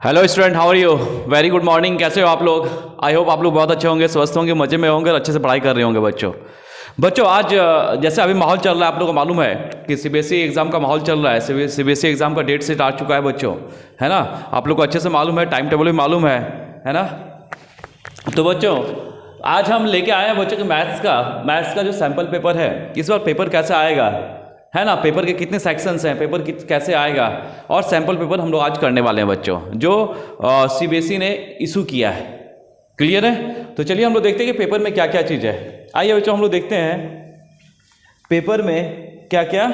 Hello student, how are you? Very good morning. कैसे हो आप लोग? आई होप आप लोग बहुत अच्छे होंगे, स्वस्थ होंगे, मजे में होंगे और अच्छे से पढ़ाई कर रहे होंगे बच्चों आज जैसे अभी माहौल चल रहा है, आप लोगों को मालूम है कि सीबीएसई एग्जाम का माहौल चल रहा है। सीबीएसई एग्जाम का डेट सेट आ चुका है बच्चों, है ना? आप लोग को अच्छे से मालूम है, टाइम टेबल भी मालूम है ना? तो बच्चों आज हम लेके आए हैं बच्चों के मैथ्स का जो सैम्पल पेपर है, इस बार पेपर कैसे आएगा, है ना? पेपर के कितने सेक्शंस हैं, पेपर कैसे आएगा, और सैम्पल पेपर हम लोग आज करने वाले हैं बच्चों, जो सीबीएसई ने इशू किया है। क्लियर है? तो चलिए हम लोग देखते हैं कि पेपर में क्या क्या चीज़ है। आइए बच्चों हम लोग देखते हैं पेपर में क्या क्या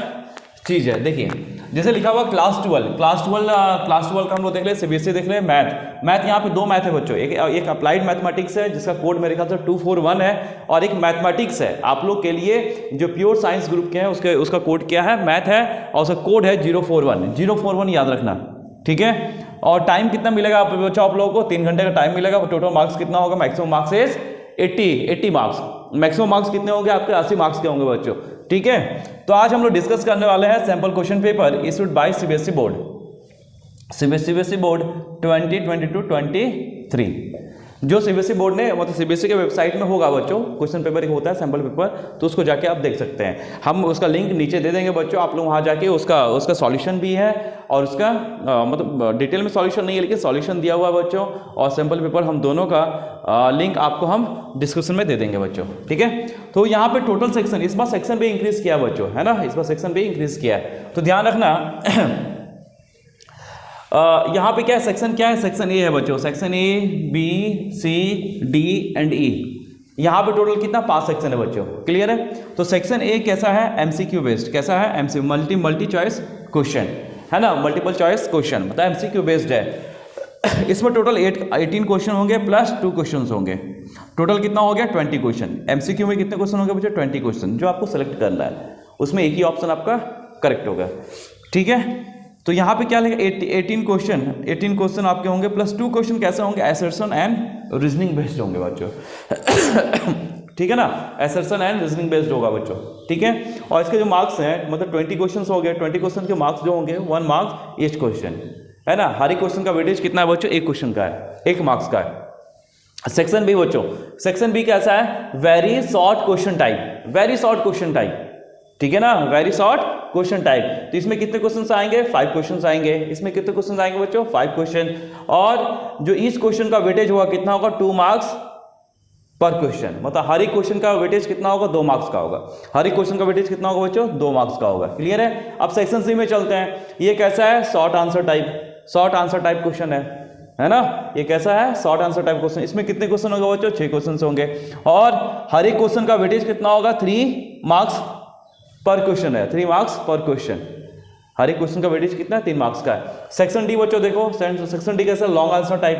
चीज़ है। देखिए जैसे लिखा हुआ क्लास 12 का हम लोग देख ले, सीबीएसई देख ले। मैथ यहाँ पे दो मैथ है बच्चों, एक अप्लाइड मैथमेटिक्स है जिसका कोड मेरे ख्याल से 241 है, और एक मैथमेटिक्स है आप लोग के लिए जो प्योर साइंस ग्रुप के हैं, उसका कोड क्या है, मैथ है, और उसका कोड है 041 याद रखना, ठीक है? और टाइम कितना मिलेगा बच्चों आप लोगों को? 3 घंटे का टाइम मिलेगा। टोटल मार्क्स कितना होगा? Maximum marks is 80 marks. Maximum marks कितने होंगे आपके? 80 मार्क्स के होंगे बच्चों, ठीक है? तो आज हम लोग डिस्कस करने वाले हैं sample question paper issued by CBSE board 2022-23 जो सीबीएसई बोर्ड ने, मतलब सीबीएसई के वेबसाइट में होगा बच्चों। क्वेश्चन पेपर एक होता है सैंपल पेपर, तो उसको जाके आप देख सकते हैं। हम उसका लिंक नीचे दे देंगे बच्चों, आप लोग वहाँ जाके उसका सॉल्यूशन भी है, और उसका मतलब डिटेल में सॉल्यूशन नहीं है लेकिन सॉल्यूशन दिया हुआ है बच्चों, और सैंपल पेपर हम दोनों का लिंक आपको हम डिस्क्रिप्शन में दे देंगे बच्चों, ठीक है? तो यहाँ पे टोटल सेक्शन, इस बार सेक्शन भी इंक्रीज किया बच्चों, है ना? इस बार सेक्शन भी इंक्रीज किया है, तो ध्यान रखना। यहाँ पे क्या है, सेक्शन क्या है? सेक्शन ए है बच्चों, section A, B, C, D and E. यहाँ पे टोटल कितना? 5 सेक्शन है बच्चों, क्लियर है? तो सेक्शन ए कैसा है? MCQ based. कैसा है? मल्टी चॉइस क्वेश्चन, है ना? मल्टीपल चॉइस क्वेश्चन, मतलब एमसीक्यू बेस्ड है। इसमें टोटल 18 क्वेश्चन होंगे प्लस 2 क्वेश्चन होंगे। टोटल कितना हो गया? 20 क्वेश्चन। एमसीक्यू में कितने क्वेश्चन होंगे बच्चों? 20 क्वेश्चन, जो आपको सेलेक्ट करना है, उसमें एक ही ऑप्शन आपका करेक्ट होगा, ठीक है? तो यहाँ पे क्या लिखा? 18 क्वेश्चन आपके होंगे प्लस 2 क्वेश्चन कैसे होंगे? असर्शन एंड रीजनिंग बेस्ड होंगे बच्चों। ठीक है ना? असर्शन एंड रीजनिंग बेस्ड होगा बच्चों, ठीक है? और इसके जो मार्क्स हैं, मतलब 20 क्वेश्चन हो गए, 20 क्वेश्चन के मार्क्स जो होंगे 1 मार्क्स ईच क्वेश्चन, है ना? हर एक क्वेश्चन का वेटेज कितना है बच्चों? 1 क्वेश्चन का है, 1 मार्क्स का है। सेक्शन बी बच्चों, सेक्शन बी कैसा है? वेरी शॉर्ट क्वेश्चन टाइप, ठीक है ना? Very short question type. तो इसमें कितने क्वेश्चंस आएंगे? 5 क्वेश्चंस आएंगे। इसमें कितने क्वेश्चंस आएंगे बच्चों? 5 क्वेश्चन। और जो इस क्वेश्चन का वेटेज होगा कितना होगा? 2 मार्क्स पर क्वेश्चन, मतलब हर एक क्वेश्चन का वेटेज कितना होगा? 2 मार्क्स का होगा। हर एक क्वेश्चन का वेटेज कितना होगा बच्चों? 2 मार्क्स का होगा, क्लियर है? अब सेक्शन सी में चलते हैं। ये कैसा है? शॉर्ट आंसर टाइप क्वेश्चन है ना? ये कैसा है? Short answer type question. इसमें कितने क्वेश्चन होंगे बच्चों? 6 क्वेश्चन होंगे, और हर एक क्वेश्चन का वेटेज कितना होगा? 3 मार्क्स पर क्वेश्चन है, 3 मार्क्स पर क्वेश्चन। हर एक क्वेश्चन का वेटेज कितना है? 3 मार्क्स का है। सेक्शन डी बच्चों देखो, सेक्शन डी कैसा? लॉन्ग आंसर टाइप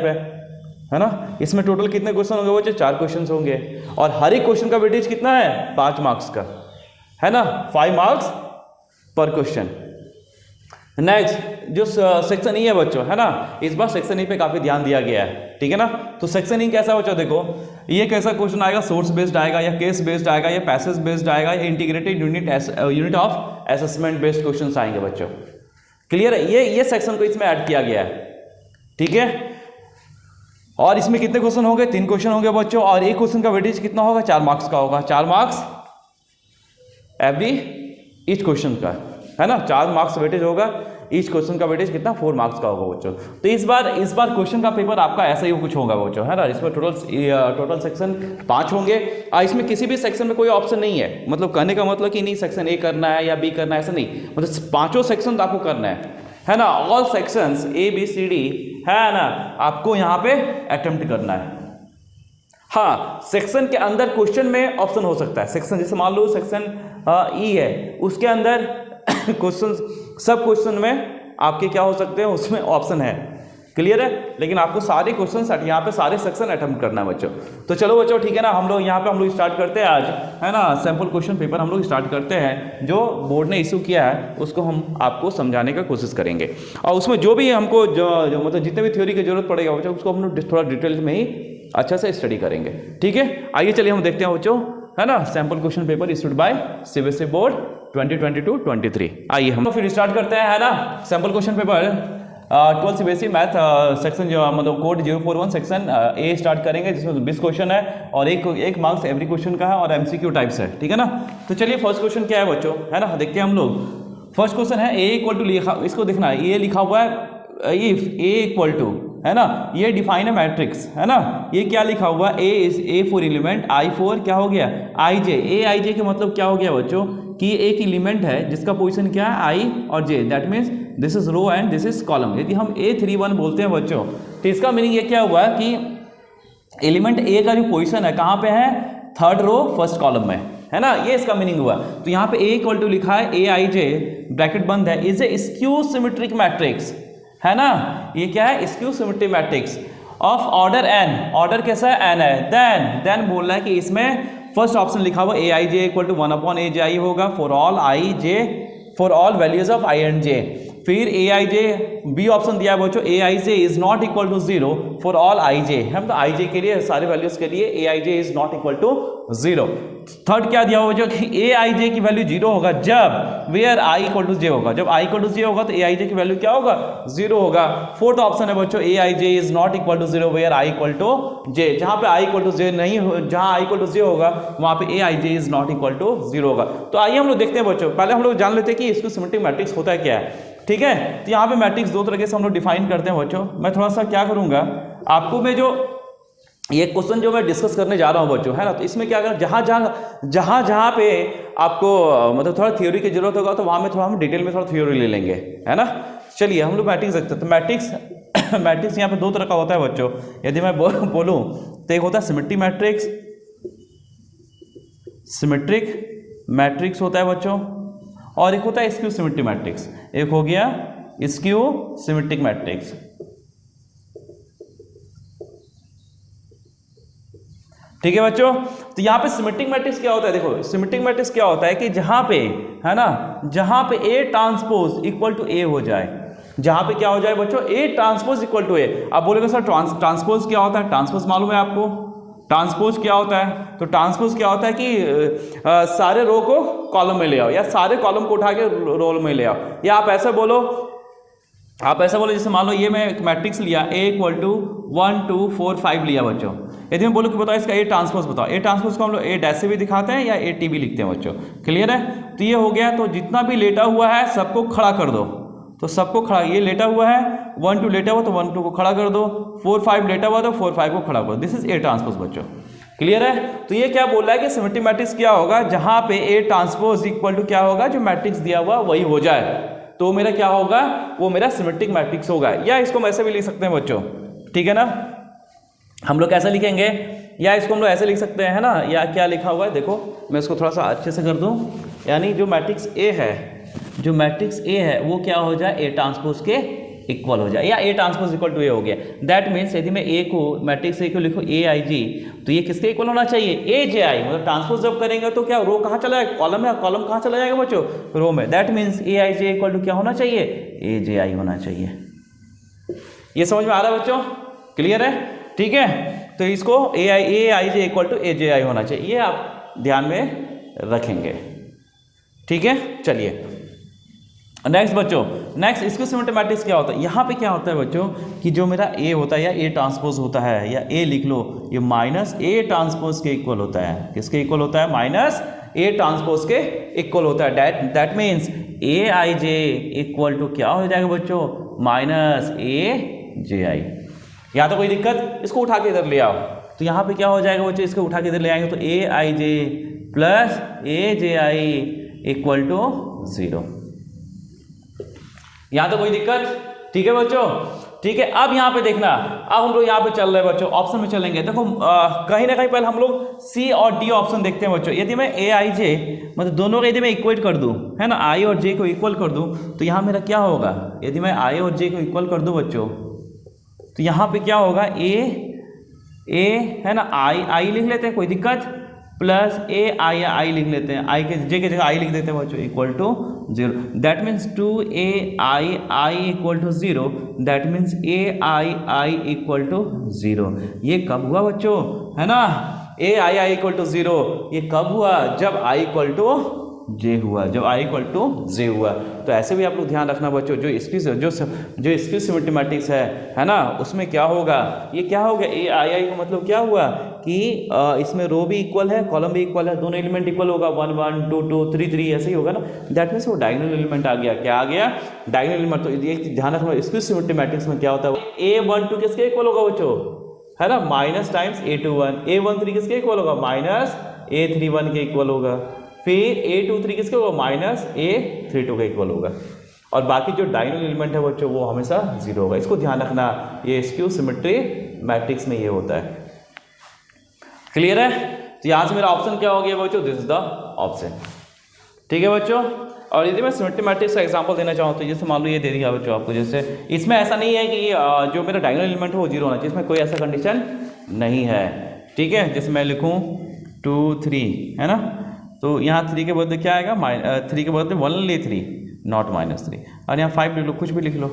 है ना? इसमें टोटल कितने क्वेश्चन होंगे बच्चों? 4 क्वेश्चन होंगे, और हर एक क्वेश्चन का वेटेज कितना है? 5 मार्क्स का, है ना? 5 मार्क्स पर क्वेश्चन। नेक्स्ट जो सेक्शन ई है बच्चों, है ना? इस बार सेक्शन ई पे काफी ध्यान दिया गया है, ठीक है ना? तो सेक्शन ई कैसा बच्चों? देखो ये कैसा क्वेश्चन आएगा? सोर्स बेस्ड आएगा, या केस बेस्ड आएगा, या पैसेज बेस्ड आएगा, या integrated unit of assessment based question आएंगे बच्चों, क्लियर है? ये सेक्शन को इसमें ऐड किया गया है, ठीक है? और इसमें कितने क्वेश्चन होंगे? 3 क्वेश्चन होंगे बच्चों, और एक क्वेश्चन का वेटेज कितना होगा? 4 मार्क्स का होगा। 4 मार्क्स एवरी ईच क्वेश्चन का, है ना? 4 मार्क्स वेटेज होगा। ईच क्वेश्चन का वेटेज कितना? 4 मार्क्स का होगा बच्चों। तो इस बार क्वेश्चन का पेपर आपका ऐसा ही कुछ होगा बच्चों, है ना? इसमें टोटल सेक्शन 5 होंगे। इसमें किसी भी सेक्शन में कोई ऑप्शन नहीं है, मतलब कहने का मतलब कि नहीं सेक्शन ए करना है या बी करना है, ऐसा नहीं, मतलब 5 सेक्शन आपको करना है ना? All sections A B C D, है ना? आपको यहाँ पे अटेम्प्ट करना है। हाँ, सेक्शन के अंदर क्वेश्चन में ऑप्शन हो सकता है। सेक्शन जैसे मान लो सेक्शन ई है, उसके अंदर क्वेश्चन, सब क्वेश्चन में आपके क्या हो सकते हैं? उसमें ऑप्शन है, क्लियर है? लेकिन आपको सारे क्वेश्चन यहाँ पे सारे सेक्शन अटेम्प्ट करना है बच्चों। तो चलो बच्चों, ठीक है ना? हम लोग स्टार्ट करते हैं आज, है ना? सैंपल क्वेश्चन पेपर हम लोग स्टार्ट करते हैं, जो बोर्ड ने इशू किया है उसको हम आपको समझाने का कोशिश करेंगे, और उसमें जो भी हमको जो मतलब जितने भी थ्योरी की जरूरत पड़ेगा बच्चों, उसको हम लोग थोड़ा डिटेल्स में ही अच्छा से स्टडी करेंगे, ठीक है? आइए चलिए हम देखते हैं बच्चों, है ना? Sample question paper issued by CBSE board 2022-23। आइए हम फिर स्टार्ट करते हैं, है ना? Sample question paper 12 CBSE math section जो मतलब कोड 041 सेक्शन ए स्टार्ट करेंगे, जिसमें 20 क्वेश्चन है और एक मार्क्स एवरी क्वेश्चन का है और MCQ टाइप्स है, ठीक है ना। तो चलिए फर्स्ट क्वेश्चन क्या है बच्चों, है ना, देखते हैं हम लोग। फर्स्ट क्वेश्चन है ए इक्वल टू, इसको देखना है, ये लिखा हुआ है इफ ए इक्वल टू, है ना, ये डिफाइन है मैट्रिक्स, है ना, ये क्या लिखा हुआ A is A for element I for क्या हो गया आई जे। ए आई जे के मतलब क्या हो गया बच्चों कि एक एलिमेंट है जिसका पोजीशन क्या है आई और J, that means this is row and this is column. यदि हम A31 बोलते हैं बच्चों, तो इसका मीनिंग ये क्या हुआ कि एलिमेंट ए का जो पोजीशन है कहाँ पे है, थर्ड रो फर्स्ट कॉलम में, है ना, ये इसका मीनिंग हुआ। तो यहाँ पे ए इक्वल टू लिखा है ए आई जे ब्रैकेट बंद है, is a skew symmetric matrix, है ना, ये क्या है skew symmetric matrix of order N, order कैसा है एन है। देन बोल रहा है कि इसमें फर्स्ट ऑप्शन लिखा हुआ ए I J equal to 1/a होगा for all I J, for all values of I and J. फिर A I J B option दिया है बच्चों A I J is not equal to 0 for all I J, हम तो आई जे के लिए सारे वैल्यूज के लिए A I J is not equal to 0। Third क्या दिया हुआ बच्चों कि ए आई जे की वैल्यू 0 होगा जब वेयर आई इक्वल टू जे होगा, जब आई इक्वल टू जे होगा तो ए आई जे की वैल्यू क्या होगा 0 होगा। फोर्थ ऑप्शन है बच्चों A I J is not equal to 0 where I equal to J, जहां पे आई इक्वल टू जे नहीं हो, जहां आई इक्वल टू जे होगा वहां पे ए I J is not equal to 0 होगा। तो आइए हम लोग देखते हैं बच्चों, पहले हम लोग जान लेते हैं कि इसको सिमेट्रिक मैट्रिक्स होता है क्या है, ठीक है। तो यहाँ पे मैट्रिक्स दो तरीके से हम लोग डिफाइन करते हैं बच्चों। मैं थोड़ा सा क्या करूंगा, आपको मैं जो ये क्वेश्चन जो मैं डिस्कस करने जा रहा हूँ बच्चों, है ना, तो इसमें क्या कर जहाँ जहाँ पे आपको मतलब थोड़ा थ्योरी की जरूरत होगा तो वहाँ में थोड़ा हम डिटेल में थोड़ा थ्योरी ले लेंगे, है ना। चलिए हम लोग मैट्रिक्स देखते हैं। तो मैट्रिक्स यहाँ पे दो तरह का होता है बच्चों, यदि मैं बोलूँ तो एक होता है सिमेट्रिक मैट्रिक्स होता है बच्चों, और एक होता है स्क्यू सिमेट्रिक मैट्रिक्स। एक हो गया स्क्यू सिमेट्रिक मैट्रिक्स, ठीक है बच्चों। तो यहाँ पे सिमेट्रिक मैट्रिक्स क्या होता है, देखो सिमेट्रिक मैट्रिक्स क्या होता है कि जहां पे, है ना, जहां पे ए ट्रांसपोज इक्वल टू ए हो जाए, जहां पे क्या हो जाए बच्चों ए ट्रांसपोज इक्वल टू ए। आप बोलेंगे सर ट्रांसपोज क्या होता है, ट्रांसपोज मालूम है आपको, ट्रांसपोज क्या होता है? तो ट्रांसपोज क्या होता है कि सारे रो को कॉलम में ले आओ, या सारे कॉलम को उठा के रोल में ले आओ, या आप ऐसे बोलो जैसे मान लो ये मैं एक मैट्रिक्स लिया A इक्वल टू 1 2 4 5 लिया बच्चों। यदि मैं बोलूँ कि बताओ इसका ए ट्रांसपोज बताओ, ए ट्रांसपोज को हम लोग ए डैश से भी दिखाते हैं या ए टी भी लिखते हैं बच्चों, क्लियर है। तो ये हो गया, तो जितना भी लेटा हुआ है सबको खड़ा कर दो, तो सबको खड़ा, ये लेटा हुआ है 1 2 लेटा हुआ तो 1 2 को खड़ा कर दो, 4 5 लेटा हुआ तो 4 5 को खड़ा कर दो, दिस इज ए ट्रांसपोज बच्चों, क्लियर है। तो ये क्या बोल रहा है कि सिमेट्रिक मैट्रिक्स क्या होगा, जहां पे ए ट्रांसपोज इक्वल टू क्या होगा, जो मैट्रिक्स दिया हुआ वही हो जाए, तो मेरा क्या होगा, वो मेरा सिमेट्रिक मैट्रिक्स होगा। या इसको हम ऐसे भी लिख सकते हैं बच्चों, ठीक है ना, हम लोग कैसे लिखेंगे, या इसको हम लोग ऐसे लिख सकते हैं, है ना, या क्या लिखा हुआ है देखो, मैं इसको थोड़ा सा अच्छे से कर दूं, यानी जो मैट्रिक्स ए है वो क्या हो जाए, ए ट्रांसपोज के इक्वल हो जाए, या ए ट्रांसपोज इक्वल टू ए हो गया। दैट मीन्स यदि मैं ए को मैट्रिक्स ए को लिखो ए आई जी, तो ये किसके इक्वल होना चाहिए, ए जे आई। मतलब ट्रांसपोज जब करेंगे तो क्या रो कहाँ चला जाएगा, कॉलम में, कॉलम कहाँ चला जाएगा बच्चों, रो में। That means A I J equal to क्या होना चाहिए, ए जे आई होना चाहिए। ये समझ में आ रहा है बच्चों, क्लियर है, ठीक है। तो इसको ए I J equal to A J आई होना चाहिए, ये आप ध्यान में रखेंगे, ठीक है। चलिए नेक्स्ट बच्चों, नेक्स्ट इसको सिमेट्रिक मैट्रिक्स क्या होता है, यहाँ पे क्या होता है बच्चों कि जो मेरा ए होता है या ए ट्रांसपोज होता है, या ए लिख लो, ये माइनस ए ट्रांसपोज के इक्वल होता है, किसके इक्वल होता है, माइनस ए ट्रांसपोज के इक्वल होता है। That means A I J equal to क्या हो जाएगा बच्चों, माइनस ए जे आई। यहाँ तो कोई दिक्कत, इसको उठा के इधर ले आओ, तो यहाँ पे क्या हो जाएगा बच्चों, इसको उठा के इधर ले आएंगे तो A I J plus A J I equal to 0। यहाँ तो कोई दिक्कत, ठीक है बच्चों, ठीक है। अब यहाँ पे देखना, अब हम लोग यहाँ पे चल रहे हैं बच्चों, ऑप्शन में चलेंगे। देखो कहीं ना कहीं पहले हम लोग सी और डी ऑप्शन देखते हैं बच्चों। यदि मैं ए आई जे मतलब दोनों को यदि मैं इक्वेट कर दूं, है ना, आई और जे को इक्वल कर दूं, तो यहाँ मेरा क्या होगा, यदि मैं आई और जे को इक्वल कर दूं बच्चों, तो यहाँ पे क्या होगा, ए है ना, आई लिख लेते हैं, कोई दिक्कत, प्लस ए आई लिख लेते हैं, आई के जे के जगह आई लिख देते हैं बच्चों, equal to 0। That means 2a I equal to 0, that means A I equal to 0। ये कब हुआ बच्चों, है ना, ए आई इक्वल टू 0, ये कब हुआ, जब आई इक्वल टू जे हुआ, जब i इक्वल टू जे हुआ। तो ऐसे भी आप लोग ध्यान रखना बच्चों, जो इसकी जो स्क्यू मैट्रिक्स है ना, उसमें क्या होगा, ये क्या हो गया, ए आई का मतलब क्या हुआ कि इसमें रो भी इक्वल है, कॉलम भी इक्वल है, दोनों एलिमेंट इक्वल होगा, 1 1 2 2 3 3 ऐसे ही होगा ना। दैट मीन्स वो डायगोनल एलिमेंट आ गया। क्या आ गया, डायगोनल एलिमेंट। तो ये ध्यान रखना, स्क्यू मैट्रिक्स में क्या होता है, A12 किसके इक्वल होगा बच्चों, है ना, माइनस टाइम्स A21, A13 किसके इक्वल होगा, माइनस A31 के इक्वल होगा, फिर A23 किसके होगा, माइनस A32 के इक्वल होगा, और बाकी जो डायगोनल एलिमेंट है बच्चों वो हमेशा जीरो होगा। इसको ध्यान रखना, ये स्क्यू सिमेट्री मैट्रिक्स में ये होता है। क्लियर है। तो यहाँ से मेरा ऑप्शन क्या हो गया बच्चों, दिस इज द ऑप्शन। ठीक है बच्चों। और यदि मैं सिमेट्री मैट्रिक्स का एग्जांपल देना चाहूँ तो जैसे मान लो ये दे दिया बच्चों आपको, जैसे इसमें ऐसा नहीं है कि जो मेरा डायगोनल एलिमेंट है वो जीरो होना चाहिए, इसमें कोई ऐसा कंडीशन नहीं है। ठीक है, जैसे मैं लिखूँ 2 3, है ना, तो यहाँ 3 के बदले क्या आएगा, 3 के बदले ओनली 3 नॉट -3, और यहाँ 5 लिख लो, कुछ भी लिख लो।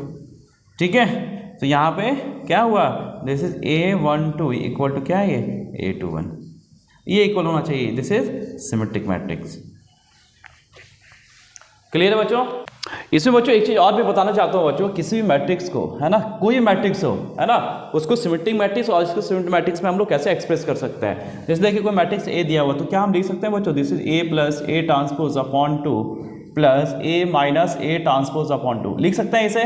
ठीक है, तो यहाँ पे क्या हुआ, this is A12 equal to क्या है ये A21, ये इक्वल होना चाहिए, this is symmetric matrix. Clear है बच्चों। इसमें बच्चों एक चीज़ और भी बताना चाहता हूँ बच्चों, किसी भी मैट्रिक्स को, है ना, कोई मैट्रिक्स हो, है ना, उसको सिमेट्रिक मैट्रिक्स और इसको सिमेट्रिक मैट्रिक्स में हम लोग कैसे एक्सप्रेस कर सकते हैं। जैसे देखिए कोई मैट्रिक्स ए दिया हुआ, तो क्या हम लिख सकते हैं बच्चों, this is A plus A transpose upon 2 plus A minus A transpose upon 2, लिख सकते हैं इसे,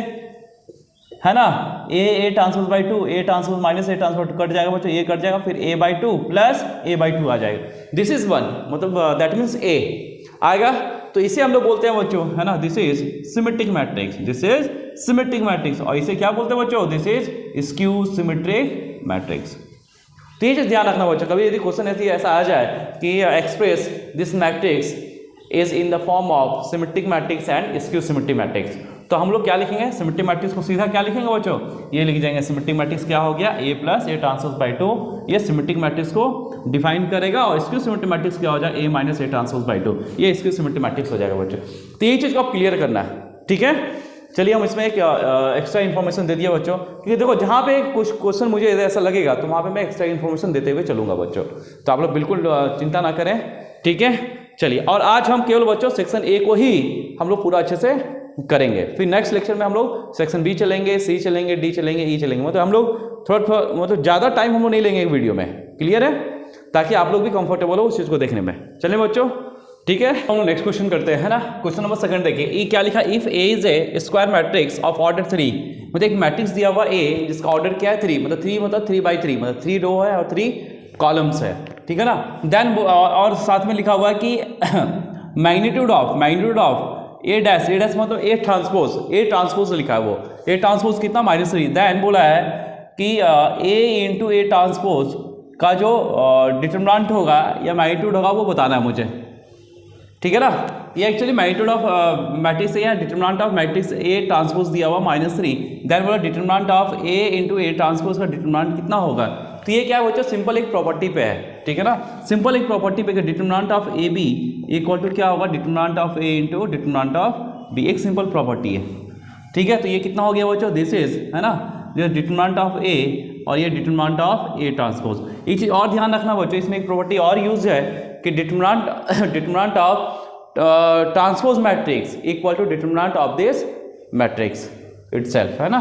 है ना। A transpose by 2, A transpose minus A transpose cut जाएगा बच्चों, ये कट जाएगा, फिर A/2 प्लस A/2 आ जाएगा, दिस इज 1, मतलब दैट मीन्स A आएगा। तो इसे हम लोग बोलते हैं बच्चों, है ना, this is symmetric matrix, this is symmetric matrix. और इसे क्या बोलते हैं बच्चों, this is skew symmetric matrix. तो ये चीज ध्यान रखना बच्चों, कभी यदि क्वेश्चन ऐसा आ जाए कि express this matrix is in the form of symmetric matrix and skew symmetric matrix, तो हम लोग क्या लिखेंगे, सिमेट्रिक मैट्रिक्स को सीधा क्या लिखेंगे बच्चों, ये लिख जाएंगे, सिमेट्रिक मैट्रिक्स क्या हो गया, A plus A transpose by 2, ये सिमेट्रिक मैट्रिक्स को डिफाइन करेगा, और स्क्यू सिमेट्रिक मैट्रिक्स क्या हो जाएगा, A minus A transpose by 2, ये स्क्यू सिमेट्रिक मैट्रिक्स हो जाएगा बच्चों। तो ये चीज़ को आप क्लियर करना है। ठीक है, चलिए हम इसमें एक एक्स्ट्रा इन्फॉर्मेशन दे दिया बच्चों, क्योंकि देखो जहाँ पे कुछ क्वेश्चन मुझे ऐसा लगेगा तो वहाँ पे मैं एक्स्ट्रा इन्फॉर्मेशन देते हुए चलूंगा बच्चों, तो आप लोग बिल्कुल चिंता ना करें। ठीक है, चलिए, और आज हम केवल बच्चों सेक्शन A को ही हम लोग पूरा अच्छे से करेंगे, फिर नेक्स्ट लेक्चर में हम लोग सेक्शन B चलेंगे, C चलेंगे, D चलेंगे, E चलेंगे, मतलब हम लोग थोड़ा मतलब ज़्यादा टाइम हम लोग नहीं लेंगे एक वीडियो में। क्लियर है, ताकि आप लोग भी कंफर्टेबल हो उस चीज़ को देखने में। चलिए बच्चों, ठीक है, हम लोग नेक्स्ट क्वेश्चन करते हैं, है ना। क्वेश्चन नंबर 2 देखिए, ई क्या लिखा, if A is a square matrix of order 3, मतलब एक मैट्रिक्स दिया हुआ A जिसका ऑर्डर क्या है 3, मतलब 3 मतलब 3/3, मतलब 3 रो है और 3 कॉलम्स है। ठीक है ना, देन और साथ में लिखा हुआ है कि मैग्नीट्यूड ऑफ A डैश मतलब A ट्रांसपोज लिखा है, वो A ट्रांसपोज कितना, -3। देन बोला है कि A इंटू A ट्रांसपोज का जो डिटरमिनेंट होगा या मैग्नीट्यूड होगा वो बताना है मुझे। ठीक है ना, ये एक्चुअली मैग्नीट्यूड ऑफ मैट्रिक्स है, या determinant of matrix A transpose दिया हुआ -3, देन बोला determinant of A into A transpose का डिटरमिनेंट कितना होगा। तो ये क्या है बच्चों, सिंपल एक प्रॉपर्टी पे है। ठीक है ना, सिंपल एक प्रॉपर्टी पे, determinant of A B equal to क्या होगा, determinant of A into determinant of B, एक सिंपल प्रॉपर्टी है। ठीक है, तो ये कितना हो गया बच्चों, दिस इज, है ना, डिटरमिनेंट ऑफ A और ये डिटरमिनेंट ऑफ A ट्रांसपोज। एक चीज़ और ध्यान रखना बच्चों, इसमें एक प्रॉपर्टी और यूज है कि determinant of transpose matrix equal to determinant of this matrix itself, है ना,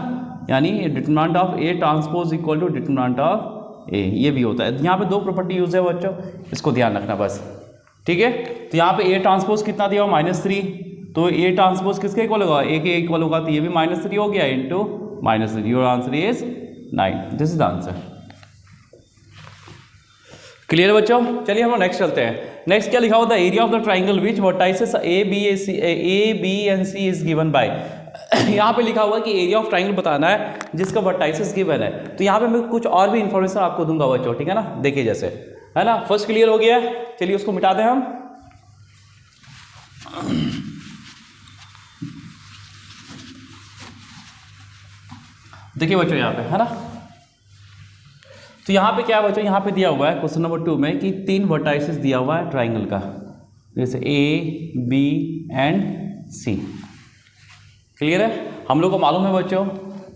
यानी determinant of A transpose equal to determinant of A, ये भी होता है। यहाँ पे 2 प्रॉपर्टी यूज है बच्चों, इसको ध्यान रखना बस। ठीक है, तो यहाँ पे A ट्रांसपोज कितना दिया हुआ, -3, तो A ट्रांसपोज किसके इक्वल होगा, A के इक्वल होगा, तो ये भी -3 हो गया into -3, your answer is 9, this is the answer. Clear बच्चों, चलिए हम नेक्स्ट चलते हैं। नेक्स्ट क्या लिखा होता है, area of the triangle which vertices A B and C is given by, यहाँ पे लिखा हुआ कि एरिया ऑफ ट्राइंगल बताना है जिसका वर्टाइसेस गिवन है। तो यहाँ पे मैं कुछ और भी इंफॉर्मेशन आपको दूंगा बच्चों, ठीक है ना, देखिए जैसे, है ना, फर्स्ट क्लियर हो गया, चलिए उसको मिटा दें हम। देखिए बच्चों यहाँ पे, है ना, तो यहाँ पे क्या है बच्चों, यहाँ पे दिया हुआ है क्वेश्चन नंबर 2 में कि 3 वर्टाइसेस दिया हुआ है ट्राइंगल का, जैसे A B and C। Clear है, हम लोग को मालूम है बच्चों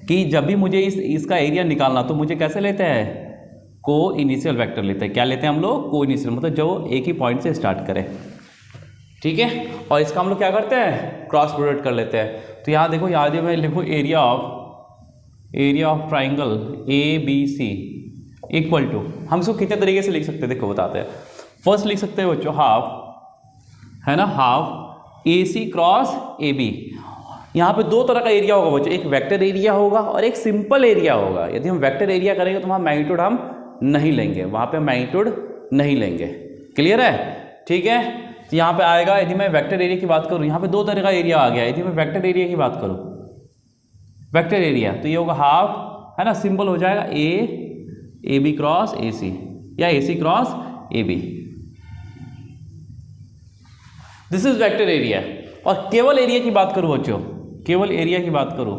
कि जब भी मुझे इसका एरिया निकालना तो मुझे कैसे लेते हैं, को इनिशियल वेक्टर लेते हैं। क्या लेते हैं हम लोग, को इनिशियल, मतलब जो एक ही पॉइंट से स्टार्ट करें। ठीक है। और इसका हम लोग क्या करते हैं, क्रॉस प्रोडक्ट कर लेते हैं। तो यहाँ देखो, यहाँ यदि मैं लिखूँ area of triangle A B C equal to, हम इसको कितने तरीके से लिख सकते हैं देखो बताते हैं। फर्स्ट लिख सकते हैं बच्चों हाफ, है ना, half A C cross A B. यहाँ पे दो तरह का एरिया होगा बच्चों, एक वेक्टर एरिया होगा और एक सिंपल एरिया होगा। यदि हम वेक्टर एरिया करेंगे तो वहाँ मैग्नीट्यूड हम नहीं लेंगे, वहाँ पे मैग्नीट्यूड नहीं लेंगे। क्लियर है, ठीक है। तो यहाँ पे आएगा, यदि मैं वेक्टर एरिया की बात करूँ, यहाँ पे दो तरह का एरिया आ गया। यदि मैं वेक्टर एरिया की बात करूँ, वेक्टर एरिया, तो ये होगा हाफ, है ना, सिंपल हो जाएगा ए बी क्रॉस ए सी या A C cross A B. This is vector area. और केवल एरिया की बात करूँ बच्चों, केवल एरिया की बात करूँ,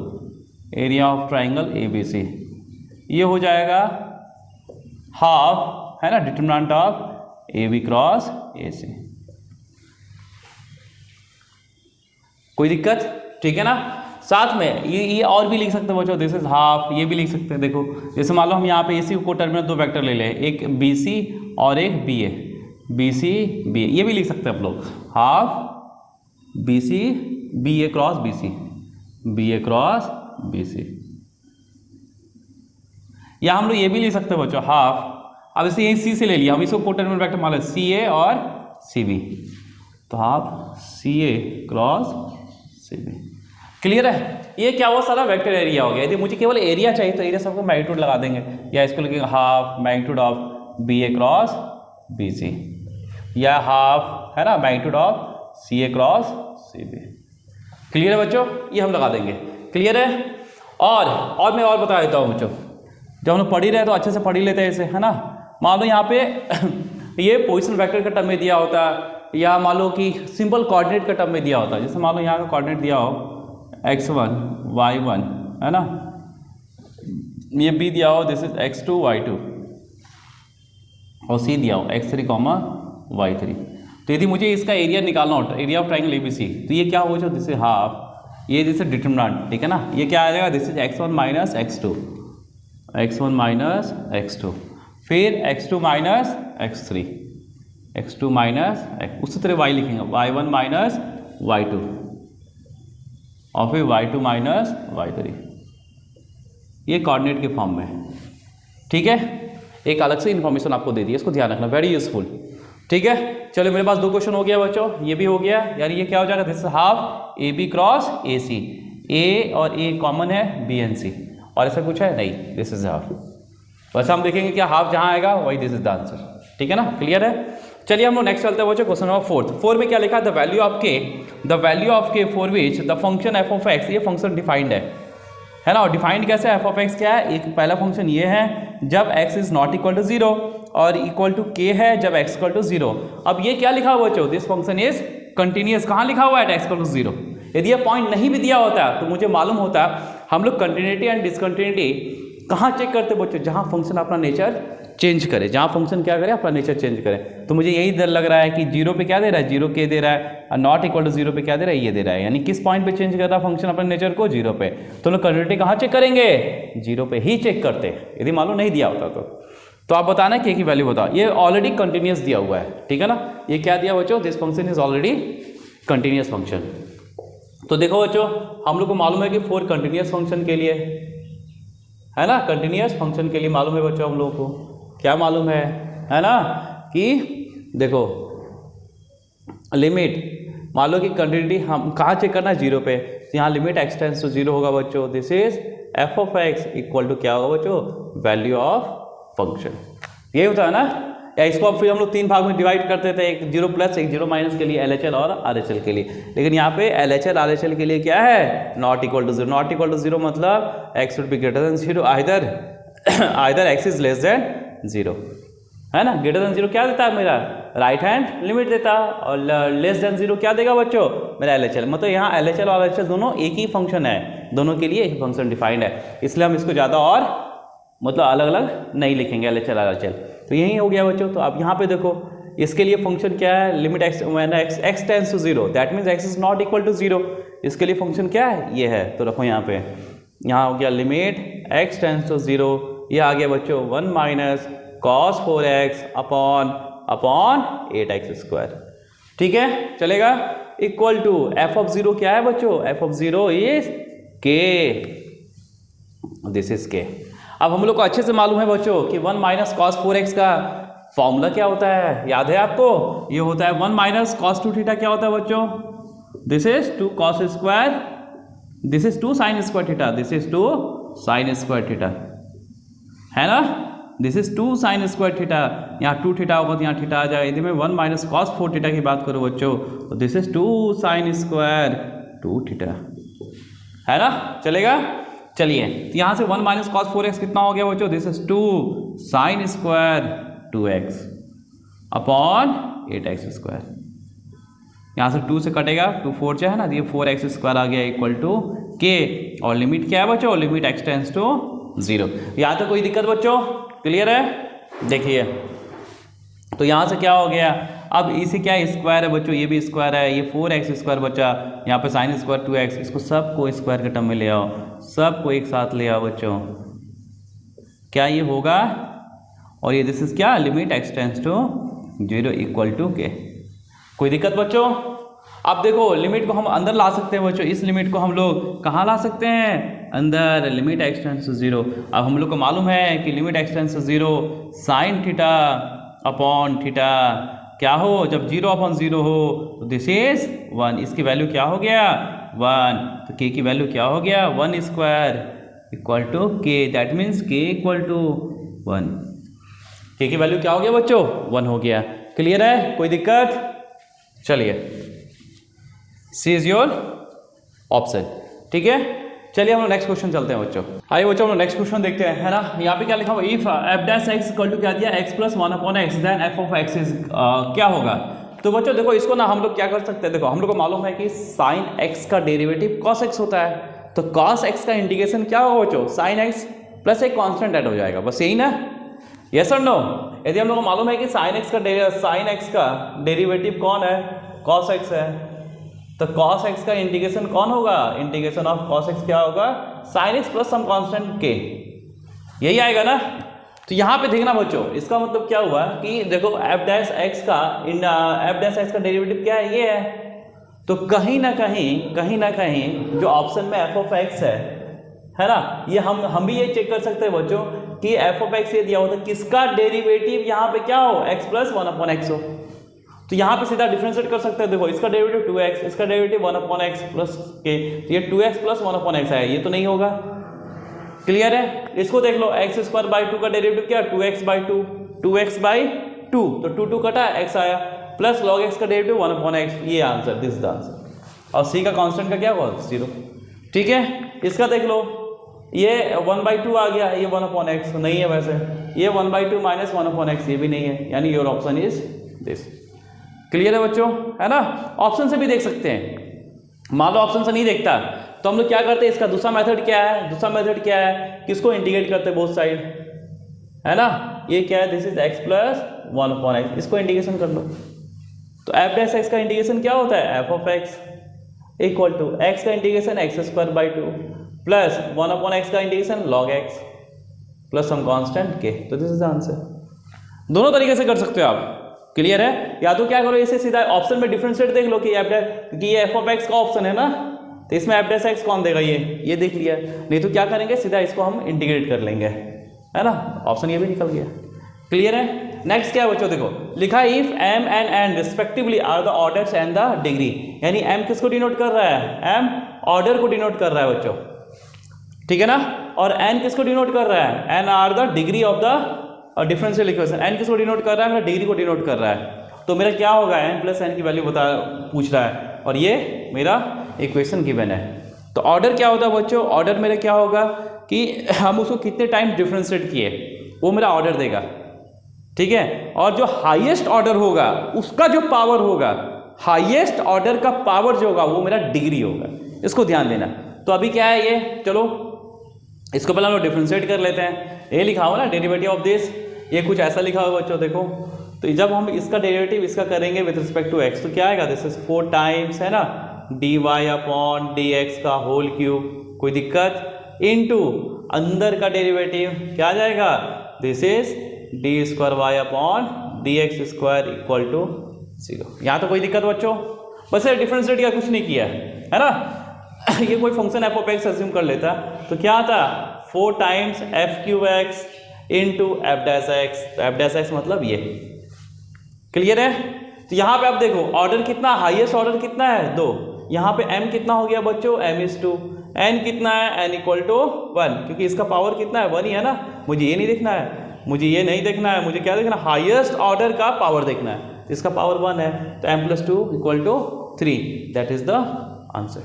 area of triangle A B C, ये हो जाएगा हाफ, है ना, determinant of A B cross A C. कोई दिक्कत, ठीक है ना। साथ में ये और भी लिख सकते हैं बच्चों, दिस इज हाफ, ये भी लिख सकते हैं। देखो जैसे मान लो हम यहाँ पे ए सी को टर्मिनल दो वेक्टर ले लें, एक बी सी और एक बी ए, बी सी बी ए, ये भी लिख सकते हैं आप लोग, half B C B A cross B C, B A cross B C. या हम लोग ये भी लिख सकते हैं बच्चों हाफ, अब इसे यही सी से ले लिया, हम इसको कोटर्मिनल वेक्टर मान लें सी ए और सी बी, तो half C A cross C B. Clear है, ये क्या हुआ, सारा वेक्टर एरिया हो गया। यदि मुझे केवल एरिया चाहिए तो एरिया सबको मैग्नीट्यूड लगा देंगे, या इसको लिखेंगे half magnitude of B A cross B C, या हाफ, है ना, magnitude of C A cross C B. Clear है बच्चों, ये हम लगा देंगे। क्लियर है। और मैं और बता देता हूँ बच्चों, जब हम लोग पढ़ ही रहे तो अच्छे से पढ़ ही लेते हैं इसे, है ना। मान लो यहाँ पे ये पोजीशन वेक्टर का टर्म में दिया होता है, या मान लो कि सिंपल कोऑर्डिनेट का टर्म में दिया होता है। जैसे मान लो यहाँ का कोऑर्डिनेट दिया हो x1 y1, है ना, ये b दिया हो दिस इज x2 y2, और c दिया हो x3 y3। तो यदि मुझे इसका एरिया निकालना हो, एरिया ऑफ ट्राइंगल ABC, तो ये क्या होगा जो दिस इज हाफ, ये दिस इज डिटरमिनेंट, ठीक है ना। ये क्या आ जाएगा, this is x1 minus x2, x1 minus x2, फिर x2 minus x3, x2 minus x, उसी तरह y लिखेंगे y1 माइनस y2, और फिर y2 माइनस y3, ये कोऑर्डिनेट के फॉर्म में। ठीक है, एक अलग से इन्फॉर्मेशन आपको दे दी, इसको ध्यान रखना, वेरी यूजफुल। ठीक है, चलो मेरे पास दो क्वेश्चन हो गया बच्चों, ये भी हो गया। यार ये क्या हो जाएगा, this is half A B cross A C, A और ए कॉमन है, बी एंड सी, और ऐसा कुछ है नहीं, दिस इज हाफ। वैसे हम देखेंगे क्या हाफ जहाँ आएगा वही दिस इज द आंसर। ठीक है ना, क्लियर है। चलिए हम लोग नेक्स्ट चलते हैं बच्चों, क्वेश्चन नंबर 4 में क्या लिखा है, द वैल्यू ऑफ के for which the function F of x, ये फंक्शन डिफाइंड है ना। और डिफाइंड कैसे है, एफ ऑफ एक्स क्या है, एक पहला फंक्शन ये है जब x is not equal to 0 और इक्वल टू k है जब x इक्वल टू 0। अब ये क्या लिखा हुआ बच्चों, दिस फंक्शन इज कंटिन्यूअस, कहाँ लिखा हुआ है, x इक्वल टू 0। यदि ये पॉइंट नहीं भी दिया होता तो मुझे मालूम होता, हम लोग कंटिन्यूटी एंड डिसकंटिन्यूटी कहाँ चेक करते बच्चों, जहाँ फंक्शन अपना नेचर चेंज करे, जहाँ फंक्शन क्या करे, अपना नेचर चेंज करे। तो मुझे यही डर लग रहा है कि 0 पे क्या दे रहा है, 0 k दे रहा है, और नॉट इक्वल टू 0 पे क्या दे रहा है, ये दे रहा है। यानी किस पॉइंट पे चेंज कर रहा है फंक्शन अपने नेचर को, 0 पे। तो लोग कंटिन्यूटी कहाँ चेक करेंगे, 0 पे ही चेक करते, यदि मालूम नहीं दिया होता तो आप बताना k की वैल्यू बताओ। ये ऑलरेडी कंटिन्यूस दिया हुआ है, ठीक है ना। ये क्या दिया बच्चों, this function is already continuous function. तो देखो बच्चों, हम लोग को मालूम है कि 4 कंटिन्यूस फंक्शन के लिए, है ना, कंटिन्यूस फंक्शन के लिए मालूम है बच्चों, हम लोगों को क्या मालूम है ना, कि देखो लिमिट, मान लो कि कंटिन्यूटी हम कहाँ चेक करना है, 0 पे। तो यहाँ लिमिट x टेंड्स टू 0 होगा बच्चों, this is F of X equal to क्या होगा बच्चों, वैल्यू ऑफ फंक्शन। यही होता है ना। या इसको अब फिर हम लोग 3 भाग में डिवाइड करते थे, एक 0 प्लस एक 0 माइनस के लिए, LHL और RHL के लिए। लेकिन यहाँ पे LHL RHL के लिए क्या है, not equal to 0। Not equal to 0 मतलब x should be greater than 0, either x is less than 0, है ना। ग्रेटर देन 0 क्या देता है मेरा, राइट हैंड लिमिट देता, और लेस देन 0 क्या देगा बच्चों, मेरा LHL। मतलब यहाँ LHL और RHL दोनों एक ही फंक्शन है, दोनों के लिए एक फंक्शन डिफाइंड है, इसलिए हम इसको ज़्यादा और मतलब अलग अलग नहीं लिखेंगे LHL RHL। तो यही हो गया बच्चों। तो आप यहाँ पे देखो, इसके लिए फंक्शन क्या है, limit x tends to 0, that means x is not equal to 0। इसके लिए फंक्शन क्या है, ये है। तो रखो यहाँ पे, यहाँ हो गया लिमिट x टेंड्स टू 0, ये आ गया बच्चों 1 minus cos 4x upon 8x square. ठीक है, चलेगा। Equal to F of zero क्या है बच्चों, F of zero is K, this is K. अब हम लोग को अच्छे से मालूम है बच्चों कि 1 माइनस कॉस 4x का फॉर्मूला क्या होता है, याद है आपको, ये होता है 1 माइनस कॉस 2 थीटा। क्या होता है बच्चों, this is 2 cos square, this is 2 sine square theta, this is 2 sine square theta, है ना, this is 2 sine square theta. यहाँ 2 थीटा होगा तो यहाँ थीटा आ जाएगा। यदि मैं 1 माइनस कॉस 4 थीटा की बात करूँ बच्चों तो this is 2 sine square 2 theta, है ना, चलेगा। चलिए यहाँ से 1 माइनस कॉस 4x कितना हो गया बच्चों, this is 2 sine square 2x upon 8x square. यहाँ से 2 से कटेगा, 2 4 जो है ना, ये 4x स्क्वायर आ गया इक्वल टू के। और लिमिट क्या है बच्चों, लिमिट x टेंड्स टू 0। यहाँ तो कोई दिक्कत बच्चों, क्लियर है। देखिए तो यहाँ से क्या हो गया, अब इसे क्या स्क्वायर है बच्चों, ये भी स्क्वायर है, ये 4x स्क्वायर बचा, यहाँ पे साइन स्क्वायर 2x, इसको सबको स्क्वायर के टर्म में ले आओ, सबको एक साथ ले आओ बच्चों, क्या ये होगा। और ये दिस इज क्या, limit x tends to 0 equal to K. कोई दिक्कत बच्चों। अब देखो लिमिट को हम अंदर ला सकते हैं बच्चों, इस लिमिट को हम लोग कहाँ ला सकते हैं, अंदर, लिमिट x टेंड्स टू 0। अब हम लोग को मालूम है कि limit x tends to 0 sine theta upon theta क्या हो, जब 0 अपॉन 0 हो तो दिस इज 1, इसकी वैल्यू क्या हो गया 1, तो k की वैल्यू क्या हो गया 1 square equal to k, that means k equal to 1। k की वैल्यू क्या हो गया बच्चों 1 हो गया, क्लियर है, कोई दिक्कत। चलिए सी इज योर ऑप्शन, ठीक है। चलिए हम लोग नेक्स्ट क्वेश्चन चलते हैं बच्चों। आइए बच्चों हम लोग नेक्स्ट क्वेश्चन देखते हैं, है ना। यहाँ पे क्या लिखा हुआ, if F dash X equal to क्या दिया, x plus 1 upon X, then F of X is क्या होगा। तो बच्चों देखो इसको ना हम लोग क्या कर सकते हैं, देखो हम लोग को मालूम है कि साइन एक्स का डेरिवेटिव कॉस एक्स होता है, तो कॉस एक्स का इंटीग्रेशन क्या होगा बच्चों, साइन एक्स प्लस एक कॉन्स्टेंट ऐड हो जाएगा, बस यही ना, यस और नो। यदि हम लोग को मालूम है कि साइन एक्स का डेरिवेटिव कौन है, कॉस एक्स है, तो कॉस एक्स का इंटीग्रेशन कौन होगा, इंटीग्रेशन ऑफ कॉस एक्स क्या होगा, sine X plus some constant K, यही आएगा ना। तो यहाँ पे देखना बच्चों, इसका मतलब क्या हुआ कि देखो एफ डैश एक्स का डेरिवेटिव क्या है, ये है। तो कहीं ना कहीं जो ऑप्शन में एफ ऑफ एक्स है ना, ये हम भी ये चेक कर सकते हैं बच्चों कि एफ ऑफ एक्स ये दिया होता है, किसका डेरिवेटिव यहाँ पे क्या हो, एक्स प्लस 1 अपॉन एक्स हो। तो यहाँ पे सीधा डिफरेंशिएट कर सकते हैं, देखो इसका डेरिवेटिव 2x, इसका डेरिवेटिव 1 अपॉन एक्स प्लस के, तो ये 2x प्लस 1 अपॉन एक्स है, ये तो नहीं होगा, क्लियर है। इसको देख लो, एक्स स्क्वायर बाई 2 का डेरिवेटिव क्या, 2x बाई 2, 2x बाई 2, तो 2 कटा x आया, प्लस लॉग x का डेरिवेटिव 1 अपॉन एक्स, ये answer, this is the answer. और c का कांस्टेंट का क्या होगा 0, ठीक है। इसका देख लो, ये 1/2 आ गया, ये 1 अपॉन एक्स नहीं है वैसे, ये 1/2 माइनस 1 अपॉन एक्स, ये भी नहीं है, यानी your option is this, clear है बच्चों, है ना। ऑप्शन से भी देख सकते हैं, मान लो ऑप्शन से नहीं देखता तो हम लोग क्या करते हैं, इसका दूसरा मेथड क्या है, किसको इंटीग्रेट करते हैं बोथ साइड, है ना। ये क्या है, this is x plus 1 upon X, इसको इंटीग्रेशन कर लो। तो एफ डैश एक्स का इंटीग्रेशन क्या होता है, F of X equal to X का integration X square by 2 plus 1 upon X का integration log X plus some constant K, तो दिस इज द आंसर। दोनों तरीके से कर सकते हो आप, क्लियर है। या तो क्या करो, इसे सीधा ऑप्शन में डिफरेंशिएट देख लो कि ये एफ ऑफ एक्स का ऑप्शन है ना, तो इसमें एफ डैश एक्स कौन देगा, ये देख लिया। नहीं तो क्या करेंगे, सीधा इसको हम इंटीग्रेट कर लेंगे, है ना, ऑप्शन ये भी निकल गया, क्लियर है। नेक्स्ट क्या है बच्चों, देखो लिखा है if m and n respectively are the orders and the degree, यानी m किसको डिनोट कर रहा है, m ऑर्डर को डिनोट कर रहा है बच्चों, ठीक है ना। और n किसको डिनोट कर रहा है, n are the degree of the differential equation, n किसको डिनोट कर रहा है, मेरा डिग्री को डिनोट कर रहा है। तो मेरा क्या होगा, n प्लस n की वैल्यू पूछ रहा है, और ये मेरा इक्वेशन गिवन है। तो ऑर्डर क्या होता है बच्चों, ऑर्डर मेरा क्या होगा कि हम उसको कितने टाइम डिफरेंशिएट किए वो मेरा ऑर्डर देगा, ठीक है। और जो हाईएस्ट ऑर्डर होगा उसका जो पावर होगा, हाईएस्ट ऑर्डर का पावर जो होगा वो मेरा डिग्री होगा, इसको ध्यान देना। तो अभी क्या है ये, चलो इसको पहले हम लोग डिफरेंशिएट कर लेते हैं। ये लिखा हुआ ना डेरिवेटिव ऑफ दिस, ये कुछ ऐसा लिखा हुआ बच्चों, देखो तो जब हम इसका डेरिवेटिव इसका करेंगे विथ रिस्पेक्ट टू एक्स, तो क्या आएगा, दिस इज 4 टाइम्स, है ना, dy अपॉन dx का होल क्यूब, कोई दिक्कत, इनटू अंदर का डेरिवेटिव क्या आ जाएगा, this is D square Y upon D X square equal to 0। यहाँ तो कोई दिक्कत बच्चों? बस ये डिफरेंशिएट या कुछ नहीं किया है ना। ये कोई function F of x assume कर लेता तो क्या आता 4 times F cube x into F dash x. तो एफ डैश एक्स मतलब ये। क्लियर है? तो यहाँ पे आप देखो ऑर्डर कितना, हाईएस्ट ऑर्डर कितना है 2। यहाँ पे m कितना हो गया बच्चों, m/2। n कितना है, n = 1, क्योंकि इसका पावर कितना है 1 ही है ना। मुझे ये नहीं देखना है, मुझे ये नहीं देखना है, मुझे क्या देखना, हाईएस्ट ऑर्डर का पावर देखना है। तो इसका पावर 1 है, तो m+2 = 3। That is the answer.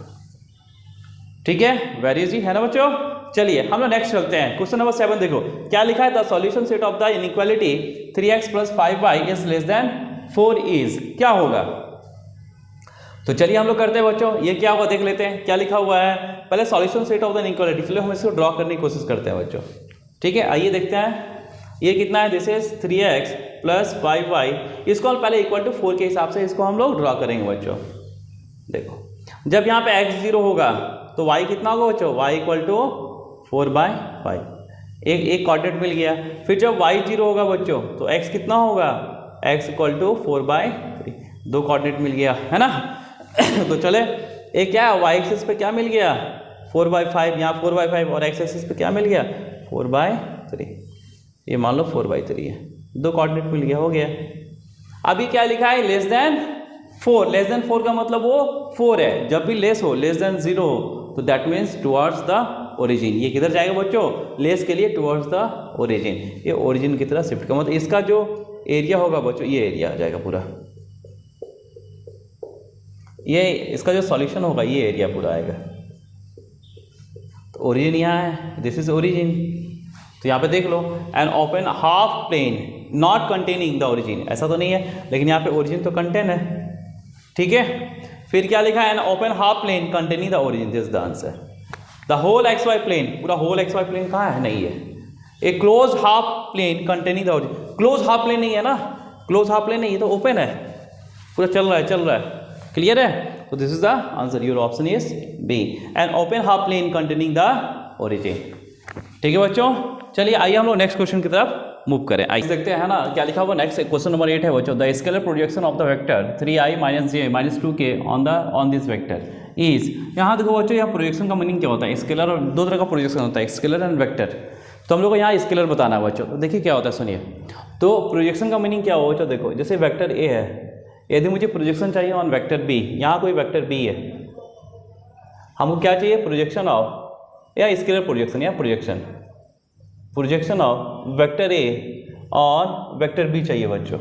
ठीक है, वेरी इजी है ना बच्चों। चलिए हम लोग नेक्स्ट चलते हैं। क्वेश्चन नंबर 7 देखो क्या लिखा है, the solution set of the inequality 3x + 5y is less then 4 is. क्या होगा? तो चलिए हम लोग करते हैं बच्चों, ये क्या होगा देख लेते हैं क्या लिखा हुआ है। पहले solution set of the inequality, चलिए हम इसको ड्रॉ करने की कोशिश करते हैं बच्चों। ठीक है, आइए देखते हैं ये कितना है। This is 3x + 5y। इसको हम पहले = 4 के हिसाब से इसको हम लोग ड्रॉ करेंगे बच्चों। देखो जब यहाँ पे x 0 होगा तो y कितना होगा बच्चों, y = 4/5। एक कोऑर्डिनेट मिल गया। फिर जब y 0 होगा बच्चों तो x कितना होगा, x = 4/3। 2 कोऑर्डिनेट मिल गया है ना। तो चले एक क्या है, y एक्सिस पे क्या मिल गया 4/5, यहाँ 4/5, और x एक्सिस पे क्या मिल गया 4/3। ये मान लो 4/3 है, 2 कोऑर्डिनेट मिल गया, हो गया। अभी क्या लिखा है, लेस देन 4। लेस देन 4 का मतलब वो 4 है। जब भी लेस हो, लेस देन 0 हो, तो that means towards the origin. ये किधर जाएगा बच्चों, लेस के लिए टुवर्ड्स द ओरिजिन। ये ओरिजिन की तरह शिफ्ट का मतलब इसका जो एरिया होगा बच्चों, ये एरिया आ जाएगा पूरा। ये इसका जो सॉल्यूशन होगा ये एरिया पूरा आएगा। तो ओरिजिन यहाँ है, दिस इज ओरिजिन। तो यहाँ पे देख लो, an open half plane not containing the origin. ऐसा तो नहीं है, लेकिन यहाँ पे ओरिजिन तो कंटेन है। ठीक है, फिर क्या लिखा है, an open half plane containing the origin. This is the answer. The whole XY plane, पूरा होल XY प्लेन कहाँ है, नहीं है। A close half plane containing the origin. Close half plane नहीं है ना, क्लोज हाफ प्लेन नहीं, ये तो ओपन है, पूरा चल रहा है। क्लियर है? तो this is the answer, your option is B, an open half plane containing the origin. ठीक है बच्चों, चलिए आइए हम लोग नेक्स्ट क्वेश्चन की तरफ मूव करें। आइए देखते हैं, है ना क्या लिखा हुआ। नेक्स्ट क्वेश्चन नंबर 8 है बच्चों, the scalar projection of the vector 3i - j - 2k on this vector is. यहाँ देखो बच्चों, यहाँ प्रोजेक्शन का मीनिंग क्या होता है। स्केलर और 2 तरह का प्रोजेक्शन होता है, स्केलर एंड वेक्टर। तो हम लोग को यहाँ स्केलर बताना है बच्चों। तो देखिए क्या होता है, सुनिए। तो प्रोजेक्शन का मीनिंग क्या हो बच्चों, देखो जैसे वेक्टर ए है, यदि मुझे प्रोजेक्शन चाहिए ऑन वेक्टर बी, यहाँ कोई वेक्टर बी है, हमको क्या चाहिए, प्रोजेक्शन ऑफ या स्केलर प्रोजेक्शन या projection of vector A on vector B चाहिए बच्चों।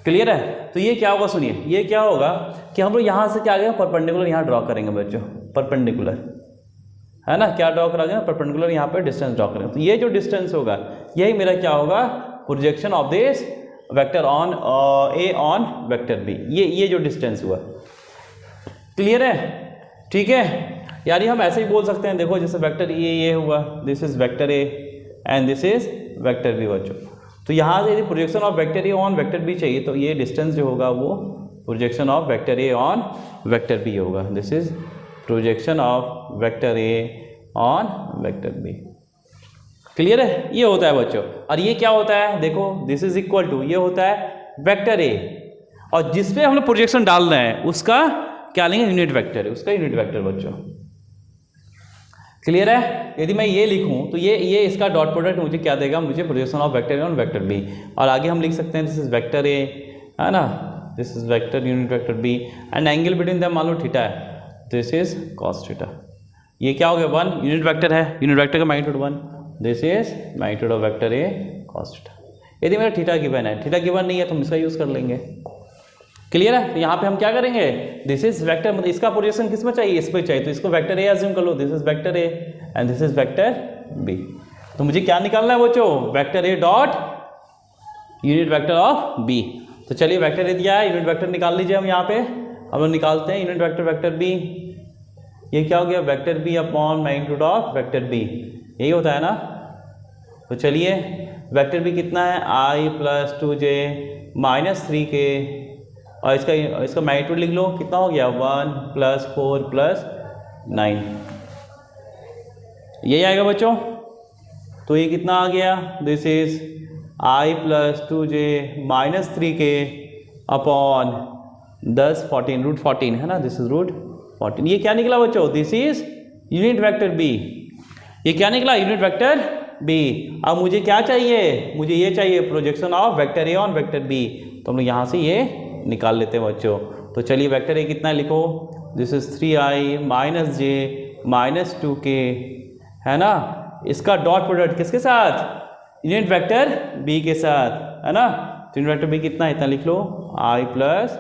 क्लियर है? तो ये क्या होगा, सुनिए ये क्या होगा कि हम लोग यहाँ से क्या आ गया, परपेंडिकुलर यहाँ ड्रॉ करेंगे बच्चों। परपेंडिकुलर है ना, क्या ड्रॉ करा गया, परपेंडिकुलर यहाँ पे डिस्टेंस ड्रॉ करेंगे। तो ये जो डिस्टेंस होगा यही मेरा क्या होगा, projection of this vector on A on vector B. ये जो डिस्टेंस हुआ। क्लियर है? ठीक है, यानी हम ऐसे ही बोल सकते हैं। देखो जैसे वेक्टर ये हुआ, this is vector A and this is vector B बच्चों। तो यहाँ से यदि projection of vector A on vector B चाहिए, तो ये डिस्टेंस जो होगा वो projection of vector A on vector B होगा। This is projection of vector A on vector B. Clear है? ये होता है बच्चों। और ये क्या होता है, देखो दिस इज इक्वल टू, ये होता है वेक्टर ए, और जिसपे हम लोग प्रोजेक्शन डाल रहे हैं उसका क्या लेंगे, यूनिट वेक्टर है, उसका यूनिट वेक्टर बच्चों। क्लियर है? यदि मैं ये लिखूं तो ये इसका डॉट प्रोडक्ट मुझे क्या देगा, मुझे projection of vector A on vector B. और आगे हम लिख सकते हैं दिस इज वेक्टर ए, है ना, this is vector unit vector B, and angle between them मान लो थीटा है, दिस इज कॉस थीटा। ये क्या हो गया, 1 यूनिट वेक्टर है, यूनिट वेक्टर का magnitude 1, this is magnitude of vector A cos theta. यदि मेरा थीटा गिवन है, थीटा गिवन नहीं है तो हम इसका यूज़ कर लेंगे। क्लियर है? तो यहाँ पे हम क्या करेंगे, दिस इज वेक्टर, मतलब इसका प्रोजेक्शन किस में चाहिए, इस पे चाहिए, तो इसको वेक्टर ए अज्यूम कर लो, this is vector A and this is vector B. तो मुझे क्या निकालना है बच्चों, vector A dot unit vector of B. तो चलिए वेक्टर ए दिया है, यूनिट वेक्टर निकाल लीजिए। हम यहाँ पे हम लोग निकालते हैं यूनिट वेक्टर वेक्टर बी। ये क्या हो गया, vector B upon magnitude of vector B, यही होता है ना। तो चलिए वेक्टर बी कितना है, i + 2j - 3k, और इसका मैग्नीट्यूड लिख लो, कितना हो गया, 1 + 4 + 9, यही आएगा बच्चों। तो ये कितना आ गया, this is i + 2j - 3k upon 10 14 root 14 है ना, दिस इज रूट 14। ये क्या निकला बच्चों? This is unit vector B. ये क्या निकला? Unit vector B. अब मुझे क्या चाहिए? मुझे ये चाहिए projection of vector A on vector B. तो हम लोग यहाँ से ये निकाल लेते हैं बच्चों। तो चलिए वेक्टर ए कितना लिखो, this is 3i minus J minus 2k है ना। इसका डॉट प्रोडक्ट किसके साथ? यूनिट वेक्टर बी के साथ है ना। तो यूनिट वेक्टर बी कितना? इतना लिख लो, i plus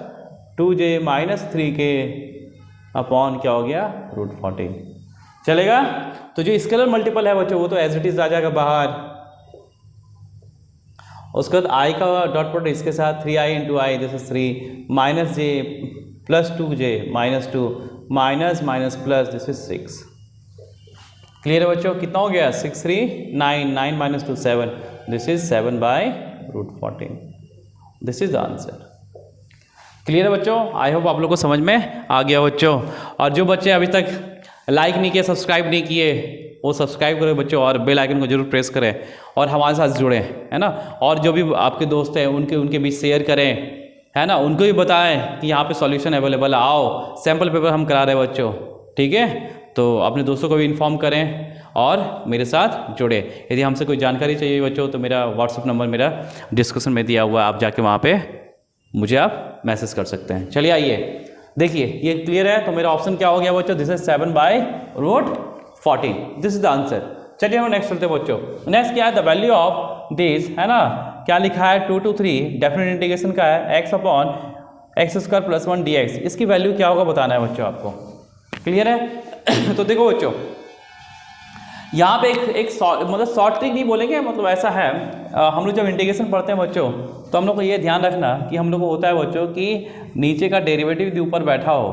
2j minus 3k upon क्या हो गया? रूट 14। चलेगा? तो जो स्केलर मल्टीपल है बच्चों वो तो एज इट इज आ जाएगा बाहर। उसके बाद i का डॉट प्रोडक्ट इसके साथ 3i into I, this is 3 minus J plus 2j minus 2 minus minus plus, this is 6। Clear है बच्चों? कितना हो गया? 6 3 9 9 minus 2 7, this is 7 by root 14। This is the answer. Clear है बच्चों? आई होप आप लोग को समझ में आ गया बच्चों। और जो बच्चे अभी तक लाइक नहीं किए, सब्सक्राइब नहीं किए, वो सब्सक्राइब करें बच्चों और बेल आइकन को जरूर प्रेस करें और हमारे साथ जुड़ें, है ना। और जो भी आपके दोस्त हैं उनके बीच शेयर करें, है ना। उनको भी बताएं कि यहाँ पे सॉल्यूशन अवेलेबल है, आओ सैम्पल पेपर हम करा रहे हैं बच्चों, ठीक है। तो अपने दोस्तों को भी इन्फॉर्म करें और मेरे साथ जुड़े। यदि हमसे कोई जानकारी चाहिए बच्चों तो मेरा व्हाट्सअप नंबर मेरा डिस्क्रिप्शन में दिया हुआ है, आप जाके वहाँ पे मुझे आप मैसेज कर सकते हैं। चलिए आइए देखिए, ये क्लियर है। तो मेरा ऑप्शन क्या हो गया बच्चों? This is 7 by root 14, this is the answer. चलिए हम नेक्स्ट चलते हैं बच्चों। नेक्स्ट क्या है? द वैल्यू ऑफ दिस, है ना। क्या लिखा है? 2 to 3 डेफिनेट इंटीग्रेशन का है x upon x square plus 1 dx। इसकी वैल्यू क्या होगा बताना है बच्चों आपको। क्लियर है? तो देखो बच्चों, यहाँ पे एक मतलब शॉर्ट ट्रिक नहीं बोलेंगे, मतलब ऐसा है, हम लोग जब इंटीग्रेशन पढ़ते हैं बच्चों तो हम लोग को ये ध्यान रखना कि हम लोग को होता है बच्चों कि नीचे का डेरिवेटिव यदि ऊपर बैठा हो,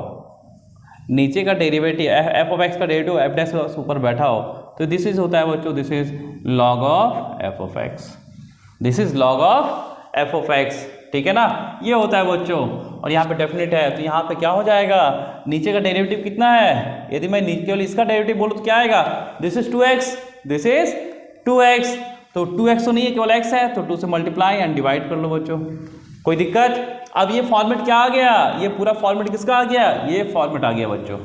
नीचे का डेरिवेटिव एफ ऑफ एक्स का डेरिवेटिव एफ डैश ऊपर बैठा हो, तो दिस इज होता है बच्चों, this is log of F of x, this is log of F of x, ठीक है ना। ये होता है बच्चों। और यहाँ पे डेफिनेट है तो यहाँ पे क्या हो जाएगा? नीचे का डेरिवेटिव कितना है? यदि मैं केवल इसका डेरिवेटिव बोलूँ तो क्या आएगा? This is 2x, this is 2x। तो 2x तो नहीं है, केवल x है, तो 2 से मल्टीप्लाई एंड डिवाइड कर लो बच्चों। कोई दिक्कत? अब ये फॉर्मेट क्या आ गया? ये पूरा फॉर्मेट किसका आ गया? ये फॉर्मेट आ गया बच्चों,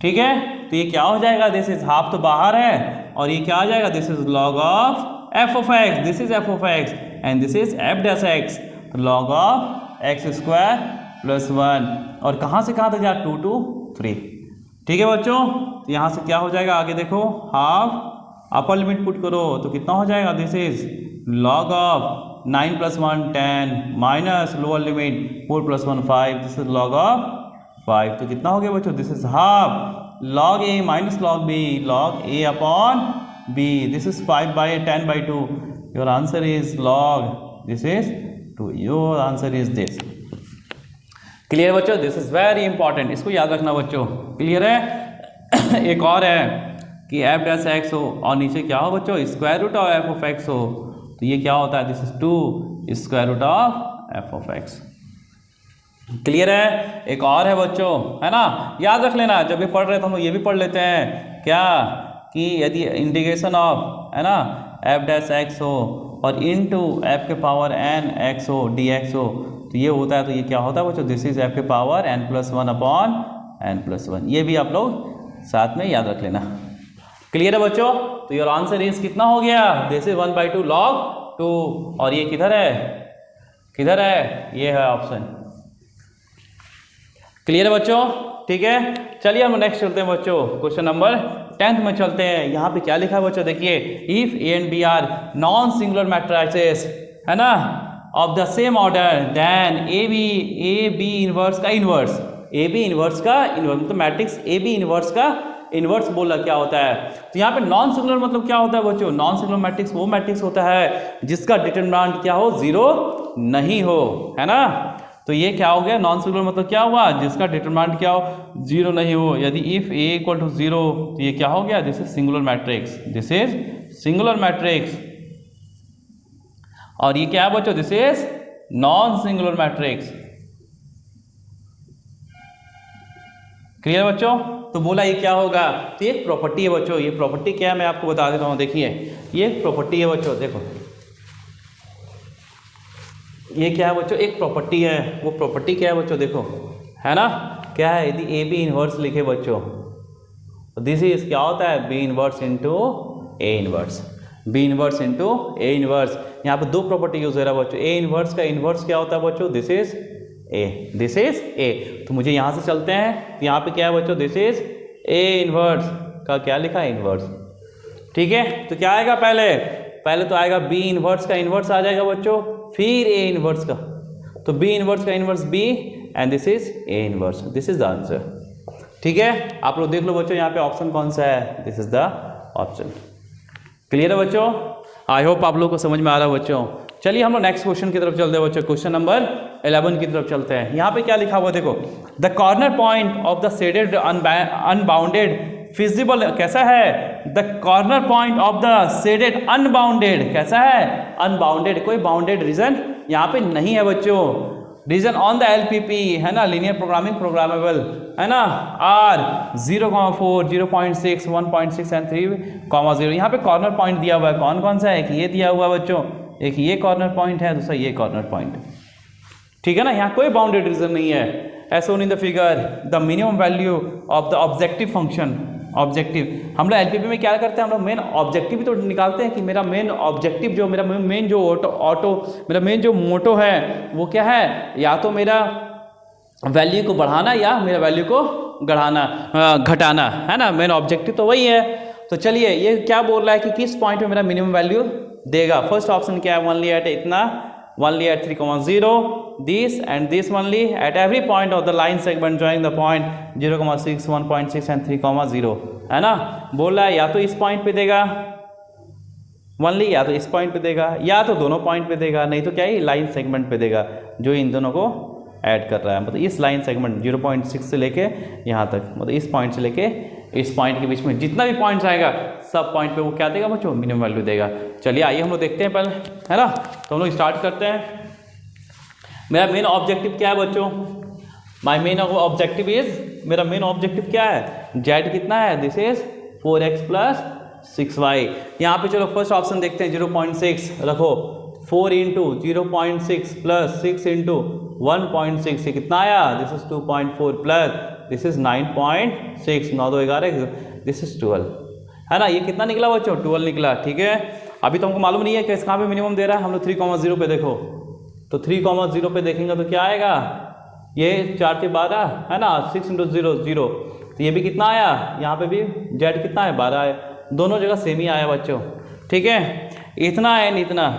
ठीक है। तो ये क्या हो जाएगा? दिस इज हाफ तो बाहर है और ये क्या आ जाएगा? This is log of F of x, this is F of x and this is F dash x, log of x square plus 1। और कहाँ से कहाँ तक जाए? 2 to 3, ठीक है बच्चों। तो यहाँ से क्या हो जाएगा? आगे देखो, हाफ अपर लिमिट पुट करो तो कितना हो जाएगा? This is log of 9 plus 1 10 minus lower limit 4 plus 1 5, this is log of 5। तो कितना हो गया बच्चों? This is half log A minus log B, log A upon B, this is 5 by 10 by 2। Your answer is log, this is 2, your answer is this. Clear बच्चों? This is very important, इसको याद रखना बच्चों। Clear है? एक और है कि एफ डैश एक्स हो और नीचे क्या हो बच्चों? Square root of F of X हो, तो ये क्या होता है? This is 2 square root of F of X. Clear है? एक और है बच्चों, है ना, याद रख लेना। जब ये पढ़ रहे थे हम ये भी पढ़ लेते हैं क्या, कि यदि इंटीग्रेशन ऑफ, है ना, एफ डैश एक्स हो और इनटू एफ के पावर एन एक्स हो डी एक्स हो, तो ये होता है, तो ये क्या होता है बच्चों? दिस इज एफ के power N plus 1 upon N plus 1। ये भी आप लोग साथ में याद रख लेना। क्लियर है बच्चों? तो योर आंसर इज कितना हो गया? This is 1/2 log 2। और ये किधर है? किधर है? ये है ऑप्शन। क्लियर है बच्चों? ठीक है, चलिए हम नेक्स्ट चलते हैं बच्चों, क्वेश्चन नंबर 10 में चलते हैं। यहाँ पे क्या लिखा है बच्चों? देखिए, if A and B are non singular matrices, है ना, of the same order, then A B inverse का इनवर्स, ए बी इनवर्स का इनवर्स, मतलब मैट्रिक्स ए बी इनवर्स का इनवर्स बोला क्या होता है। तो यहाँ पे नॉन सिंगुलर मतलब क्या होता है बच्चों? नॉन सिंगुलर मैट्रिक्स वो मैट्रिक्स होता है जिसका डिटरमिनेंट क्या हो? 0 नहीं हो, है ना। तो ये क्या हो गया? नॉन सिंगुलर मतलब क्या हुआ? जिसका डिटरमिनेंट क्या हो? 0 नहीं हो। यदि इफ ए इक्वल टू 0, तो ये क्या हो गया? This is singular matrix, this is singular matrix. और ये क्या है बच्चों? This is non singular matrix. Clear बच्चों? तो बोला ये क्या होगा? तो ये प्रॉपर्टी है बच्चों। ये प्रॉपर्टी क्या है मैं आपको बता देता हूँ। देखिए, ये प्रॉपर्टी है बच्चों, देखो ये क्या है बच्चों, एक प्रॉपर्टी है। वो प्रॉपर्टी क्या है बच्चों, देखो है ना, क्या है, यदि ए बी इनवर्स लिखे बच्चों, दिस इज क्या होता है, B inverse into A inverse, B inverse into A inverse. यहाँ पे दो प्रॉपर्टी यूज हो रहा है बच्चों। ए इनवर्स का इनवर्स क्या होता है बच्चों, this is A, this is ए। तो मुझे यहाँ से चलते हैं, यहाँ पे क्या है बच्चों, दिस इज ए इनवर्स का क्या लिखा है, इनवर्स। ठीक है, तो क्या आएगा, पहले तो आएगा बी इनवर्स का इनवर्स आ जाएगा बच्चों, फिर ए इनवर्स का, तो बी इनवर्स का inverse B and this is A inverse, this is the answer. ठीक है, आप लोग देख लो बच्चों यहाँ पे ऑप्शन कौन सा है, this is the option. Clear है बच्चों, आई होप आप लोग को समझ में आ रहा है बच्चों। चलिए हम लोग नेक्स्ट क्वेश्चन की तरफ चलते हैं बच्चों, क्वेश्चन नंबर 11 की तरफ चलते हैं। यहाँ पे क्या लिखा हुआ देखो, the corner point of the shaded unbounded feasible, कैसा है, the corner point of the shaded unbounded, कैसा है, अनबाउंडेड, कोई बाउंडेड रीजन यहाँ पे नहीं है बच्चों। रीजन ऑन द LPP है ना, लीनियर प्रोग्रामिंग प्रोग्रामेबल है ना, आर 0,4, 0.6, 1.6 एंड 3,0। यहाँ पे कॉर्नर पॉइंट दिया हुआ है, कौन कौन सा है, एक ये दिया हुआ है बच्चों, एक ये कॉर्नर पॉइंट है, दूसरा ये कॉर्नर पॉइंट। ठीक है ना, यहाँ कोई बाउंडेड रीजन नहीं है। As shown in the figure, the minimum value of the objective function, objective हम लोग LPP में क्या करते हैं, हम लोग मेन ऑब्जेक्टिव भी तो निकालते हैं कि मेरा मेन ऑब्जेक्टिव जो मेरा मेन जो मेरा मेन जो मोटो है वो क्या है, या तो मेरा वैल्यू को बढ़ाना या मेरा वैल्यू को घटाना है ना, मेन ऑब्जेक्टिव तो वही है। तो चलिए ये क्या बोल रहा है कि किस पॉइंट पे मेरा मिनिमम वैल्यू देगा। फर्स्ट ऑप्शन क्या है, ओनली एट इतना, only eight 3,0, this and this only at every point of the line segment joining the point 0,6, 1.6 and 3,0 है ना। बोल रहा है या तो इस पॉइंट पे देगा ओनली, या तो इस पॉइंट पे देगा, या तो दोनों पॉइंट पे देगा, नहीं तो क्या है लाइन सेगमेंट पे देगा जो इन दोनों को ऐड कर रहा है। मतलब इस लाइन सेगमेंट 0.6 से लेके यहाँ तक, मतलब इस पॉइंट से लेके इस पॉइंट के बीच में जितना भी पॉइंट्स आएगा सब पॉइंट पे वो क्या देगा बच्चों, मिनिमम वैल्यू देगा। चलिए आइए हम लोग देखते हैं पहले, है ना। तो हम लोग स्टार्ट करते हैं। मेरा मेन ऑब्जेक्टिव क्या है बच्चों, माई मेन ऑब्जेक्टिव इज, मेरा मेन ऑब्जेक्टिव क्या है, जेड कितना है, this is 4x plus 6y। यहाँ पे चलो फर्स्ट ऑप्शन देखते हैं, 0.6 रखो, 4 इंटू 0.6 प्लस 6 इंटू 1.6, ये कितना आया, this is 2.4 plus this is 9.6, 9 2 11, this is 12 है ना। ये कितना निकला बच्चों, 12 निकला। ठीक है, अभी तो हमको मालूम नहीं है कि कहाँ पे मिनिमम दे रहा है। हम लोग 3,0 पे देखो, तो 3,0 पे देखेंगे तो क्या आएगा, ये 4 से 12 है ना, 6 इंटू 0 0, तो ये भी कितना आया, यहाँ पे भी जेड कितना है, 12 है, दोनों जगह सेम ही आया बच्चों। ठीक है, इतना है इतना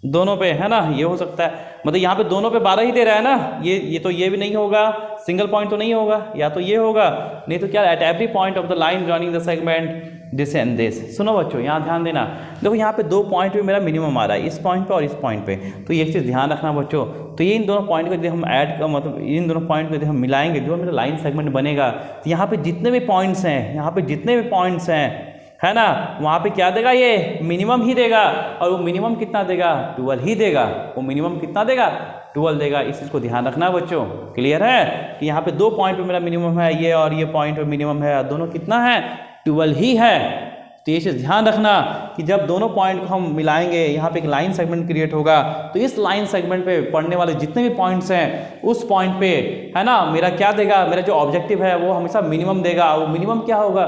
दोनों पे है ना, ये हो सकता है, मतलब यहाँ पे दोनों पे 12 ही दे रहा है ना। ये तो ये भी नहीं होगा, सिंगल पॉइंट तो नहीं होगा, या तो ये होगा, नहीं तो क्या, at every point of the line joining the segment this and this. सुनो बच्चों, यहाँ ध्यान देना, देखो यहाँ पे 2 पॉइंट पे मेरा मिनिमम आ रहा है, इस पॉइंट पे और इस पॉइंट पे। तो ये चीज़ ध्यान रखना बच्चों। तो ये इन दोनों पॉइंट को यदि हम ऐड कर, मतलब इन दोनों पॉइंट को यदि हम मिलाएंगे, जो मेरा लाइन सेगमेंट बनेगा, तो यहाँ पे जितने भी पॉइंट्स हैं, यहाँ पे जितने भी पॉइंट्स हैं है ना, वहाँ पे क्या देगा, ये मिनिमम ही देगा। और वो मिनिमम कितना देगा, 12 ही देगा। वो मिनिमम कितना देगा, 12 देगा। इस चीज़ को ध्यान रखना बच्चों। क्लियर है कि यहाँ पे 2 पॉइंट पे मेरा मिनिमम है, ये और ये पॉइंट पे मिनिमम है, दोनों कितना है, 12 ही है। तो ये चीज़ ध्यान रखना कि जब दोनों पॉइंट को हम मिलाएंगे, यहाँ पे एक लाइन सेगमेंट क्रिएट होगा, तो इस लाइन सेगमेंट पे पढ़ने वाले जितने भी पॉइंट्स हैं, उस पॉइंट पे है ना मेरा क्या देगा, मेरा जो ऑब्जेक्टिव है वो हमेशा मिनिमम देगा। वो मिनिमम क्या होगा,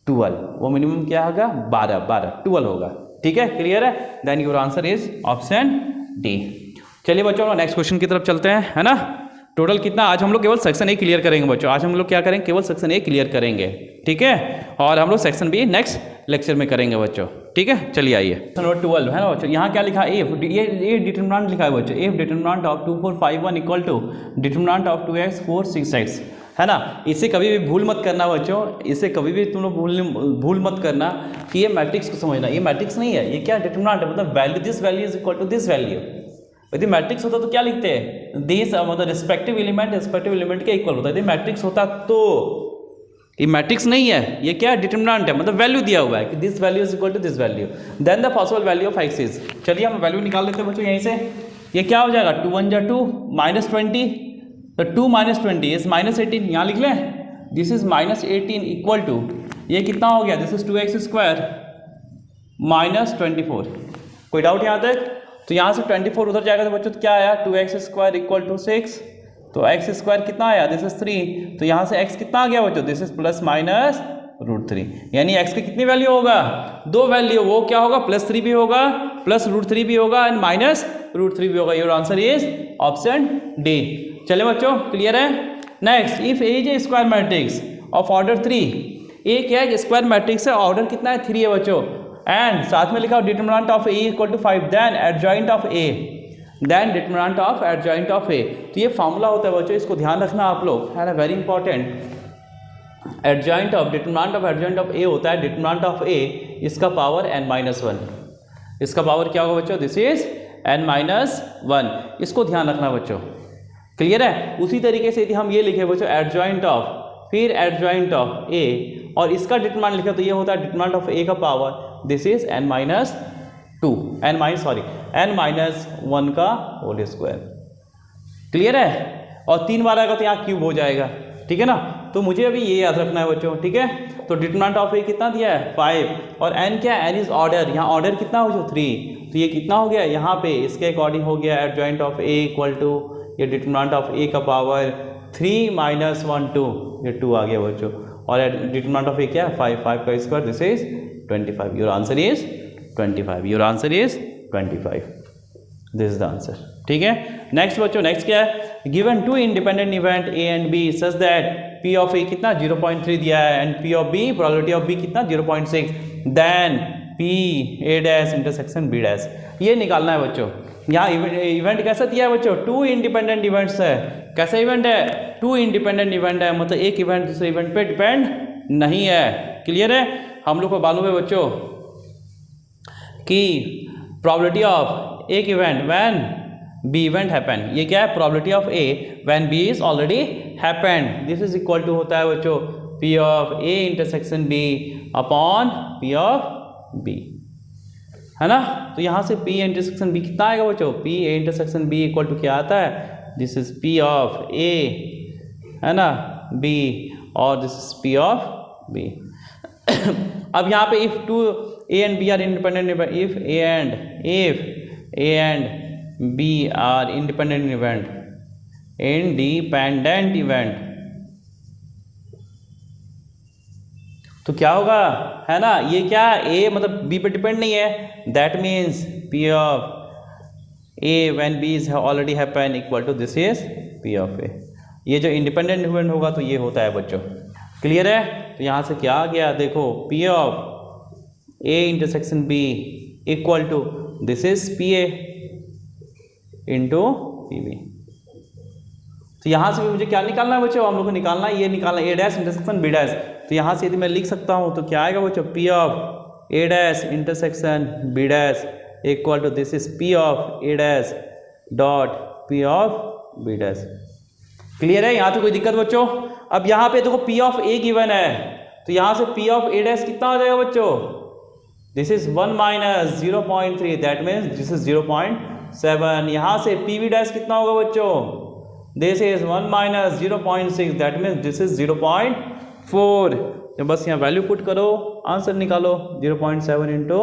12। वो मिनिमम क्या होगा, 12 होगा। ठीक है, क्लियर है। Then your answer is option D. चलिए बच्चों नेक्स्ट क्वेश्चन की तरफ चलते हैं, है ना। टोटल कितना, आज हम लोग केवल सेक्शन ए क्लियर करेंगे बच्चों। आज हम लोग क्या करेंगे, केवल सेक्शन ए क्लियर करेंगे। ठीक है, और हम लोग सेक्शन बी नेक्स्ट लेक्चर में करेंगे बच्चों। ठीक है, चलिए आइए। नंबर 12 है ना बच्चों, यहाँ क्या लिखा है, ये डिटरमिनेंट लिखा है बच्चों। If determinant of 2 4 5 1 equal to determinant of 2x 4 6x, है ना। इसे कभी भी भूल मत करना बच्चों, इसे कभी भी तुम लोग भूल मत करना कि ये मैट्रिक्स को समझना। ये मैट्रिक्स नहीं है, ये क्या डिटरमिनेंट है, मतलब value, this value is equal to this value. यदि मैट्रिक्स होता तो क्या लिखते हैं, दिस, मतलब रिस्पेक्टिव एलिमेंट के इक्वल होता है। यदि मैट्रिक्स होता तो, ये मैट्रिक्स नहीं है, ये क्या है, डिटरमिनेंट है, मतलब वैल्यू दिया हुआ है कि this value is equal to this value, then the possible value of x is. चलिए हम वैल्यू निकाल लेते हैं बच्चों यहीं से। ये क्या हो जाएगा, 2 1 2 -20, तो 2 -20 इज -18, यहाँ लिख लें, दिस इज -18 इक्वल टू, ये कितना हो गया, दिस इज 2x² -24। कोई डाउट यहाँ तक। तो यहाँ से 24 उधर जाएगा तो बच्चों तो क्या आया 2x² इक्वल टू 6, तो x² कितना आया, दिस इज 3, तो यहाँ से x कितना आ गया बच्चों, दिस इज प्लस माइनस √3, यानी x की कितनी वैल्यू होगा, 2 वैल्यू, वो क्या होगा +3 भी होगा, प्लस √3 भी होगा एंड माइनस √3 भी होगा। Your answer is option D. चले बच्चों क्लियर है। Next, if A is A square matrix of order 3, ए क्या है स्क्वायर मैट्रिक्स है, ऑर्डर कितना है 3 है बच्चों, एंड साथ में लिखा determinant of A equal to 5, then adjoint of A, then determinant of adjoint of A. तो ये फॉर्मूला होता है बच्चों, इसको ध्यान रखना आप लोग, है ना, very important. Adjoint of determinant of adjoint of A होता है डिटरमिनेंट ऑफ ए, इसका पावर n-1, इसका पावर क्या होगा बच्चों, दिस इज n-1, इसको ध्यान रखना बच्चों, क्लियर है। उसी तरीके से यदि हम ये लिखे बच्चों एडजॉइंट ऑफ, फिर एडजॉइंट ऑफ ए और इसका डिटरमिनेंट लिखा तो ये होता है डिटरमिनेंट ऑफ ए का पावर, दिस इज n-1 का होल स्क्वायर, क्लियर है। और 3 बार आएगा तो यहाँ क्यूब हो जाएगा, ठीक है ना। तो मुझे अभी ये याद रखना है बच्चों, ठीक है। तो डिटरमिनेंट ऑफ ए कितना दिया है 5, और n क्या है, n इज ऑर्डर, यहाँ ऑर्डर कितना हो जो 3, तो ये कितना हो गया यहाँ पे इसके अकॉर्डिंग हो गया adjoint of A equal to ये डिटरमिनेंट ऑफ ए का पावर 3 - 1 2, ये 2 आ गया बच्चों, और डिटरमिनेंट ऑफ ए क्या है 5 का square, this is 25। Your answer is 25, your answer is 25, this is the answer, ठीक है। नेक्स्ट बच्चों, नेक्स्ट क्या है, given 2 independent event A and B such that P of A कितना 0.3 दिया है and P of B, probability of B कितना 0.6, then P A dash intersection B dash, ये निकालना है बच्चों। यहाँ इवेंट कैसा दिया है बच्चों, 2 इंडिपेंडेंट इवेंट्स है, कैसा इवेंट है 2 इंडिपेंडेंट इवेंट है, मतलब एक इवेंट दूसरे इवेंट पे डिपेंड नहीं है, क्लियर है। हम लोग को मालूम है बच्चों कि प्रोबेबिलिटी ऑफ एक event when B event happen, ये क्या है probability of A when B is already happened, this is equal to होता है बच्चों P of A intersection B upon P of B, है ना। तो यहाँ से पी इंटरसेक्शन बी कितना आएगा बच्चों, P A intersection B equal to क्या आता है, this is P of A, है ना, बी, और this is P of B. अब यहाँ पे if 2 A and B are independent, if A and B are independent event, तो क्या होगा, है ना, ये क्या ए मतलब बी पे डिपेंड नहीं है, that means P of A when B is already happen equal to this is P of A. ये जो इंडिपेंडेंट इवेंट होगा तो ये होता है बच्चों, क्लियर है। तो यहाँ से क्या आ गया देखो, P of A intersection B equal to this is P A into P B. तो यहाँ से भी मुझे क्या निकालना है बच्चों, हम लोग को निकालना है, ये निकालना है ए डैश इंटरसेक्शन बी डैश। तो यहाँ से यदि मैं लिख सकता हूँ तो क्या आएगा बच्चों, P of A dash intersection B dash equal to this is P of A dash dot P of B dash, clear है। यहाँ तो कोई दिक्कत बच्चों। अब यहाँ पे देखो पी ऑफ ए गिवन है, तो यहाँ से पी ऑफ ए डैश कितना हो जाएगा बच्चों, this is 1 - 0.3, that means this is 0.7। यहाँ से पी बी डैश कितना होगा बच्चों, this is 1 - 0.6, that means this is 0.4। तो बस यहाँ वैल्यू पुट करो, आंसर निकालो, 0.7 into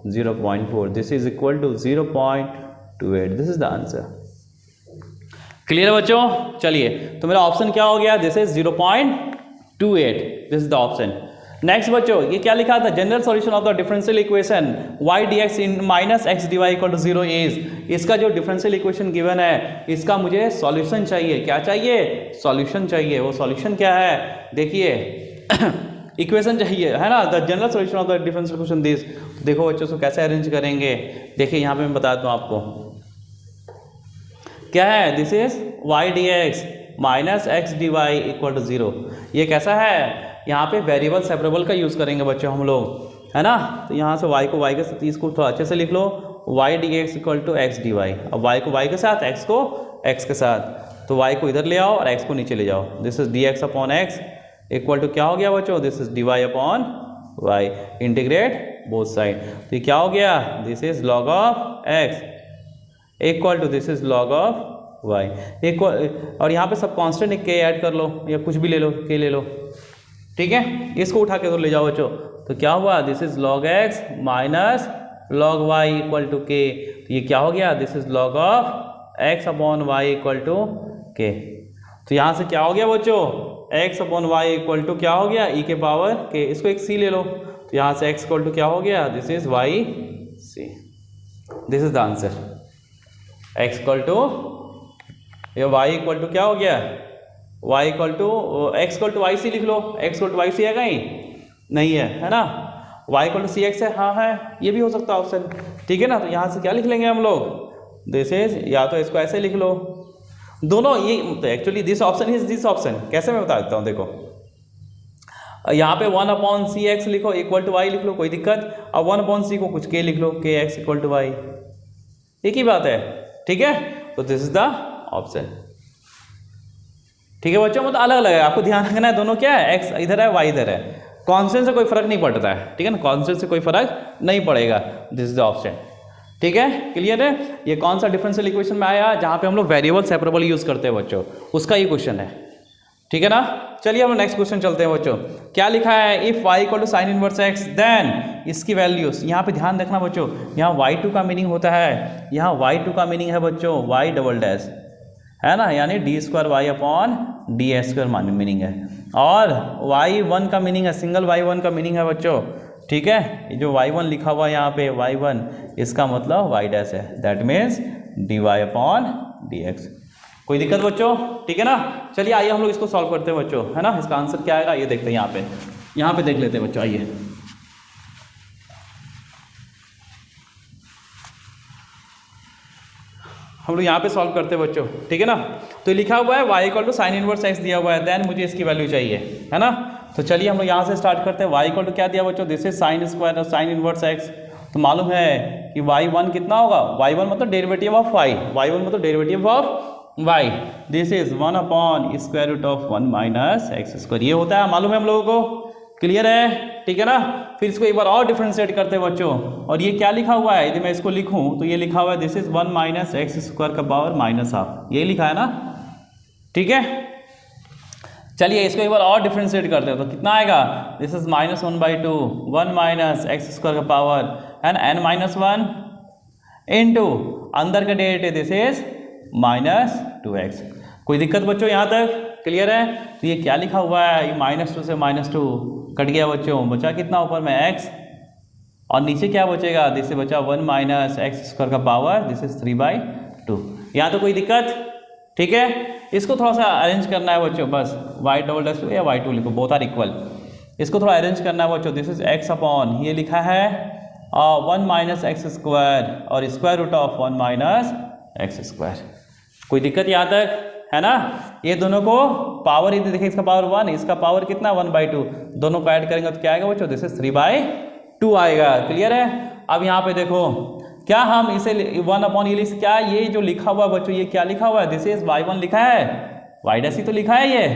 0.4, this is equal to 0.28, this is the answer, clear है बच्चों। चलिए तो मेरा ऑप्शन क्या हो गया, this is 0.28, this is the option. Next बच्चों, ये क्या लिखा था, general solution of the differential equation y dx in minus x D Y equal to 0 is, इसका जो डिफरेंशियल इक्वेशन गिवन है इसका मुझे सॉल्यूशन चाहिए, क्या चाहिए, सॉल्यूशन चाहिए। वो सॉल्यूशन क्या है देखिए इक्वेशन चाहिए, है ना, the general solution of the differential equation this. देखो बच्चों इसको कैसे अरेंज करेंगे, देखिए यहाँ पे मैं बताता हूँ आपको क्या है, this is y dx minus x D Y equal to 0। ये कैसा है, यहाँ पे वेरिएबल सेपरेबल का यूज़ करेंगे बच्चों हम लोग, है ना। तो यहाँ से y को y के साथ, इसको थोड़ा अच्छे से लिख लो, y dx equal to x D y. अब y को y के साथ, x को x के साथ, तो y को इधर ले आओ और x को नीचे ले जाओ, this is dx upon x equal to क्या हो गया बच्चों, this is dy upon y, integrate both side. तो ये क्या हो गया, this is log of x equal to this is log of y equal, और यहाँ पे सब कांस्टेंट एक के ऐड कर लो या कुछ भी ले लो, के ले लो, ठीक है। इसको उठा के तो ले जाओ बच्चों, तो क्या हुआ, this is log x minus log y equal to K, तो ये क्या हो गया, this is log of x upon y equal to K. तो यहाँ से क्या हो गया बच्चों, x upon y equal to क्या हो गया, e के पावर के, इसको एक c ले लो, तो यहाँ से x इक्वल टू क्या हो गया, this is y c, this is the answer. x equal to ये y इक्वल टू क्या हो गया, y equal to x equal to y c लिख लो, x equal to y c है कहीं नहीं है ना, y equal to c x है, हाँ है, ये भी हो सकता है ऑप्शन, ठीक है ना। तो यहाँ से क्या लिख लेंगे हम लोग, दिस इज, या तो इसको ऐसे लिख लो, दोनों ये तो actually this option is this option, कैसे मैं बता देता हूँ, देखो यहाँ पे 1 अपॉन सी एक्स लिखो इक्वल टू वाई लिख लो, कोई दिक्कत, अब 1 अपॉन सी को कुछ के लिख लो, के एक्स इक्वल टू वाई, एक ही बात है, ठीक है। तो दिस इज द ऑप्शन, ठीक है बच्चों, मतलब अलग अलग है, आपको ध्यान रखना है, दोनों क्या है, एक्स इधर है वाई इधर है, कॉन्स्टेंट से कोई फर्क नहीं पड़ता है, ठीक है ना, कॉन्स्टेंट से कोई फर्क नहीं पड़ेगा, दिस इज द ऑप्शन, ठीक है, क्लियर है। ये कौन सा डिफरेंशियल इक्वेशन में आया, जहाँ पे हम लोग वेरिएबल सेपरेबल यूज करते हैं बच्चों, उसका ये क्वेश्चन है, ठीक है ना। चलिए हम नेक्स्ट क्वेश्चन चलते हैं बच्चों, क्या लिखा है, if y equal to sine inverse x then इसकी वैल्यूज, यहाँ पे ध्यान रखना बच्चों, यहाँ y2 का मीनिंग होता है, यहाँ y2 का मीनिंग है बच्चों y डबल डैश, है ना, यानी d square Y upon d s square meaning है, और y1 का मीनिंग है, सिंगल y1 का मीनिंग है बच्चों, ठीक है, जो y1 लिखा हुआ है यहाँ पे y1, इसका मतलब y डैश है, that means d y upon D x, कोई दिक्कत बच्चों, ठीक है ना। चलिए आइए हम लोग इसको सॉल्व करते हैं बच्चों, है ना, इसका आंसर क्या आएगा ये देखते हैं, यहाँ पे देख लेते हैं बच्चों, आइए हम लोग यहाँ पे सॉल्व करते हैं बच्चों, ठीक है ना। तो लिखा हुआ है y equal to sine inverse x दिया हुआ है, देन मुझे इसकी वैल्यू चाहिए, है ना। तो चलिए हम लोग यहाँ से स्टार्ट करते हैं, y इक्वल टू क्या दिया बच्चों, दिस इज साइन स्क्वायर और साइन इनवर्स x, तो मालूम है कि y1 कितना होगा, y1 मतलब डेरिवेटिव ऑफ y, y1 मतलब derivative of y, this is 1 upon square root of 1 minus x square, ये होता है, मालूम है हम लोगों को, क्लियर है, ठीक है ना। फिर इसको एक बार और डिफरेंशिएट करते हैं बच्चों, और ये क्या लिखा हुआ है, यदि मैं इसको लिखूं तो ये लिखा हुआ है this is 1 minus x square का पावर माइनस हाफ, ये लिखा है ना, ठीक है। चलिए इसको एक बार और डिफरेंशिएट करते हैं, तो कितना आएगा, this is minus 1/2 1 minus x square का power and n minus 1 into अंदर का derivative this is minus 2x, कोई दिक्कत बच्चों यहाँ तक, क्लियर है। तो ये क्या लिखा हुआ है, ये -2 से -2 कट गया बच्चों, बचा कितना ऊपर में x, और नीचे क्या बचेगा, दिस से बचा 1 माइनस एक्स स्क्वायर का पावर, दिस इज 3/2, यहाँ तो कोई दिक्कत, ठीक है। इसको थोड़ा सा अरेंज करना है बच्चों, बस y डबल डैश या y2 लिखो, बोथ आर इक्वल, इसको थोड़ा अरेंज करना है बच्चों, दिस इज x अपॉन, ये लिखा है 1 माइनस एक्स स्क्वायर और square root of 1 minus x square, कोई दिक्कत यहाँ तक, है ना। ये दोनों को पावर यदि देखें, इसका पावर 1, इसका पावर कितना 1/2, दोनों को ऐड करेंगे तो क्या आएगा बच्चों, दिस इज 3/2 आएगा, क्लियर है। अब यहाँ पे देखो, क्या हम इसे 1 अपॉन ये लिख, क्या ये जो लिखा हुआ बच्चों, ये क्या लिखा हुआ है, दिस इज y1 लिखा है, y डैश ही तो लिखा है ये,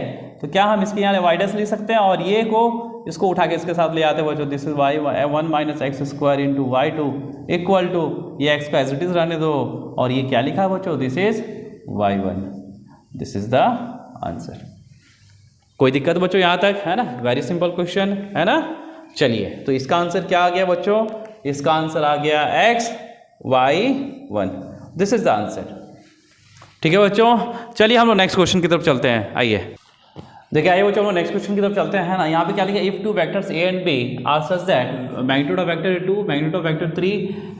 तो क्या हम इसके यहाँ y डैश लिख सकते हैं, और ये को इसको उठा के इसके साथ ले आते हैं बच्चों, this is y1 minus x square into y2 equal to, ये एक्स का एज इट इज रहने दो, और ये क्या लिखा है बच्चों, this is y1, this is the answer, कोई दिक्कत बच्चों यहाँ तक, है ना, वेरी सिंपल क्वेश्चन, है ना। चलिए तो इसका आंसर क्या आ गया बच्चों, इसका आंसर आ गया y1, this is the answer, ठीक है बच्चों। चलिए हम लोग नेक्स्ट क्वेश्चन की तरफ चलते हैं, आइए देखिए, आइए बच्चों हम लोग नेक्स्ट क्वेश्चन की तरफ चलते हैं, है ना। यहाँ पे क्या लिखा है, if two vectors a and b are such that magnitude of vector 2 magnitude of vector 3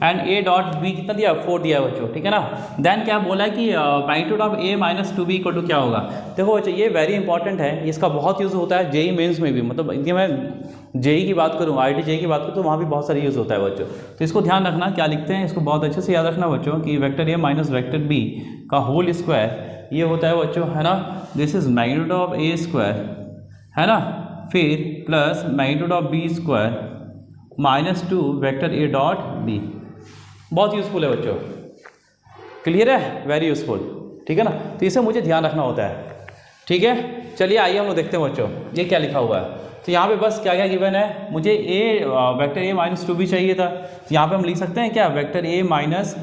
and a dot b कितना दिया 4 दिया है बच्चों, ठीक है ना। देन क्या बोला है कि magnitude of a minus 2b equal to क्या होगा। देखो बच्चों ये वेरी इंपॉर्टेंट है, इसका बहुत यूज़ होता है जेई मेंस में भी, मतलब यदि मैं जेई की बात करूँ, IIT जेई की बात करूँ तो वहाँ भी बहुत सारी यूज़ होता है बच्चों। तो इसको ध्यान रखना, क्या लिखते हैं, इसको बहुत अच्छे से याद रखना बच्चों कि vector a minus vector b का होल स्क्वायर ये होता है बच्चों, है ना, this is magnitude of a square, है ना, फिर plus magnitude of b square minus 2 vector a dot b, बहुत यूज़फुल है बच्चों, क्लियर है, वेरी यूज़फुल, ठीक है ना। तो इसे मुझे ध्यान रखना होता है, ठीक है। चलिए आइए हम लोग देखते हैं बच्चों ये क्या लिखा हुआ है। तो यहाँ पे बस क्या क्या गिवन है, मुझे वेक्टर a माइनस 2b चाहिए था, तो यहाँ पे हम लिख सकते हैं क्या, vector a minus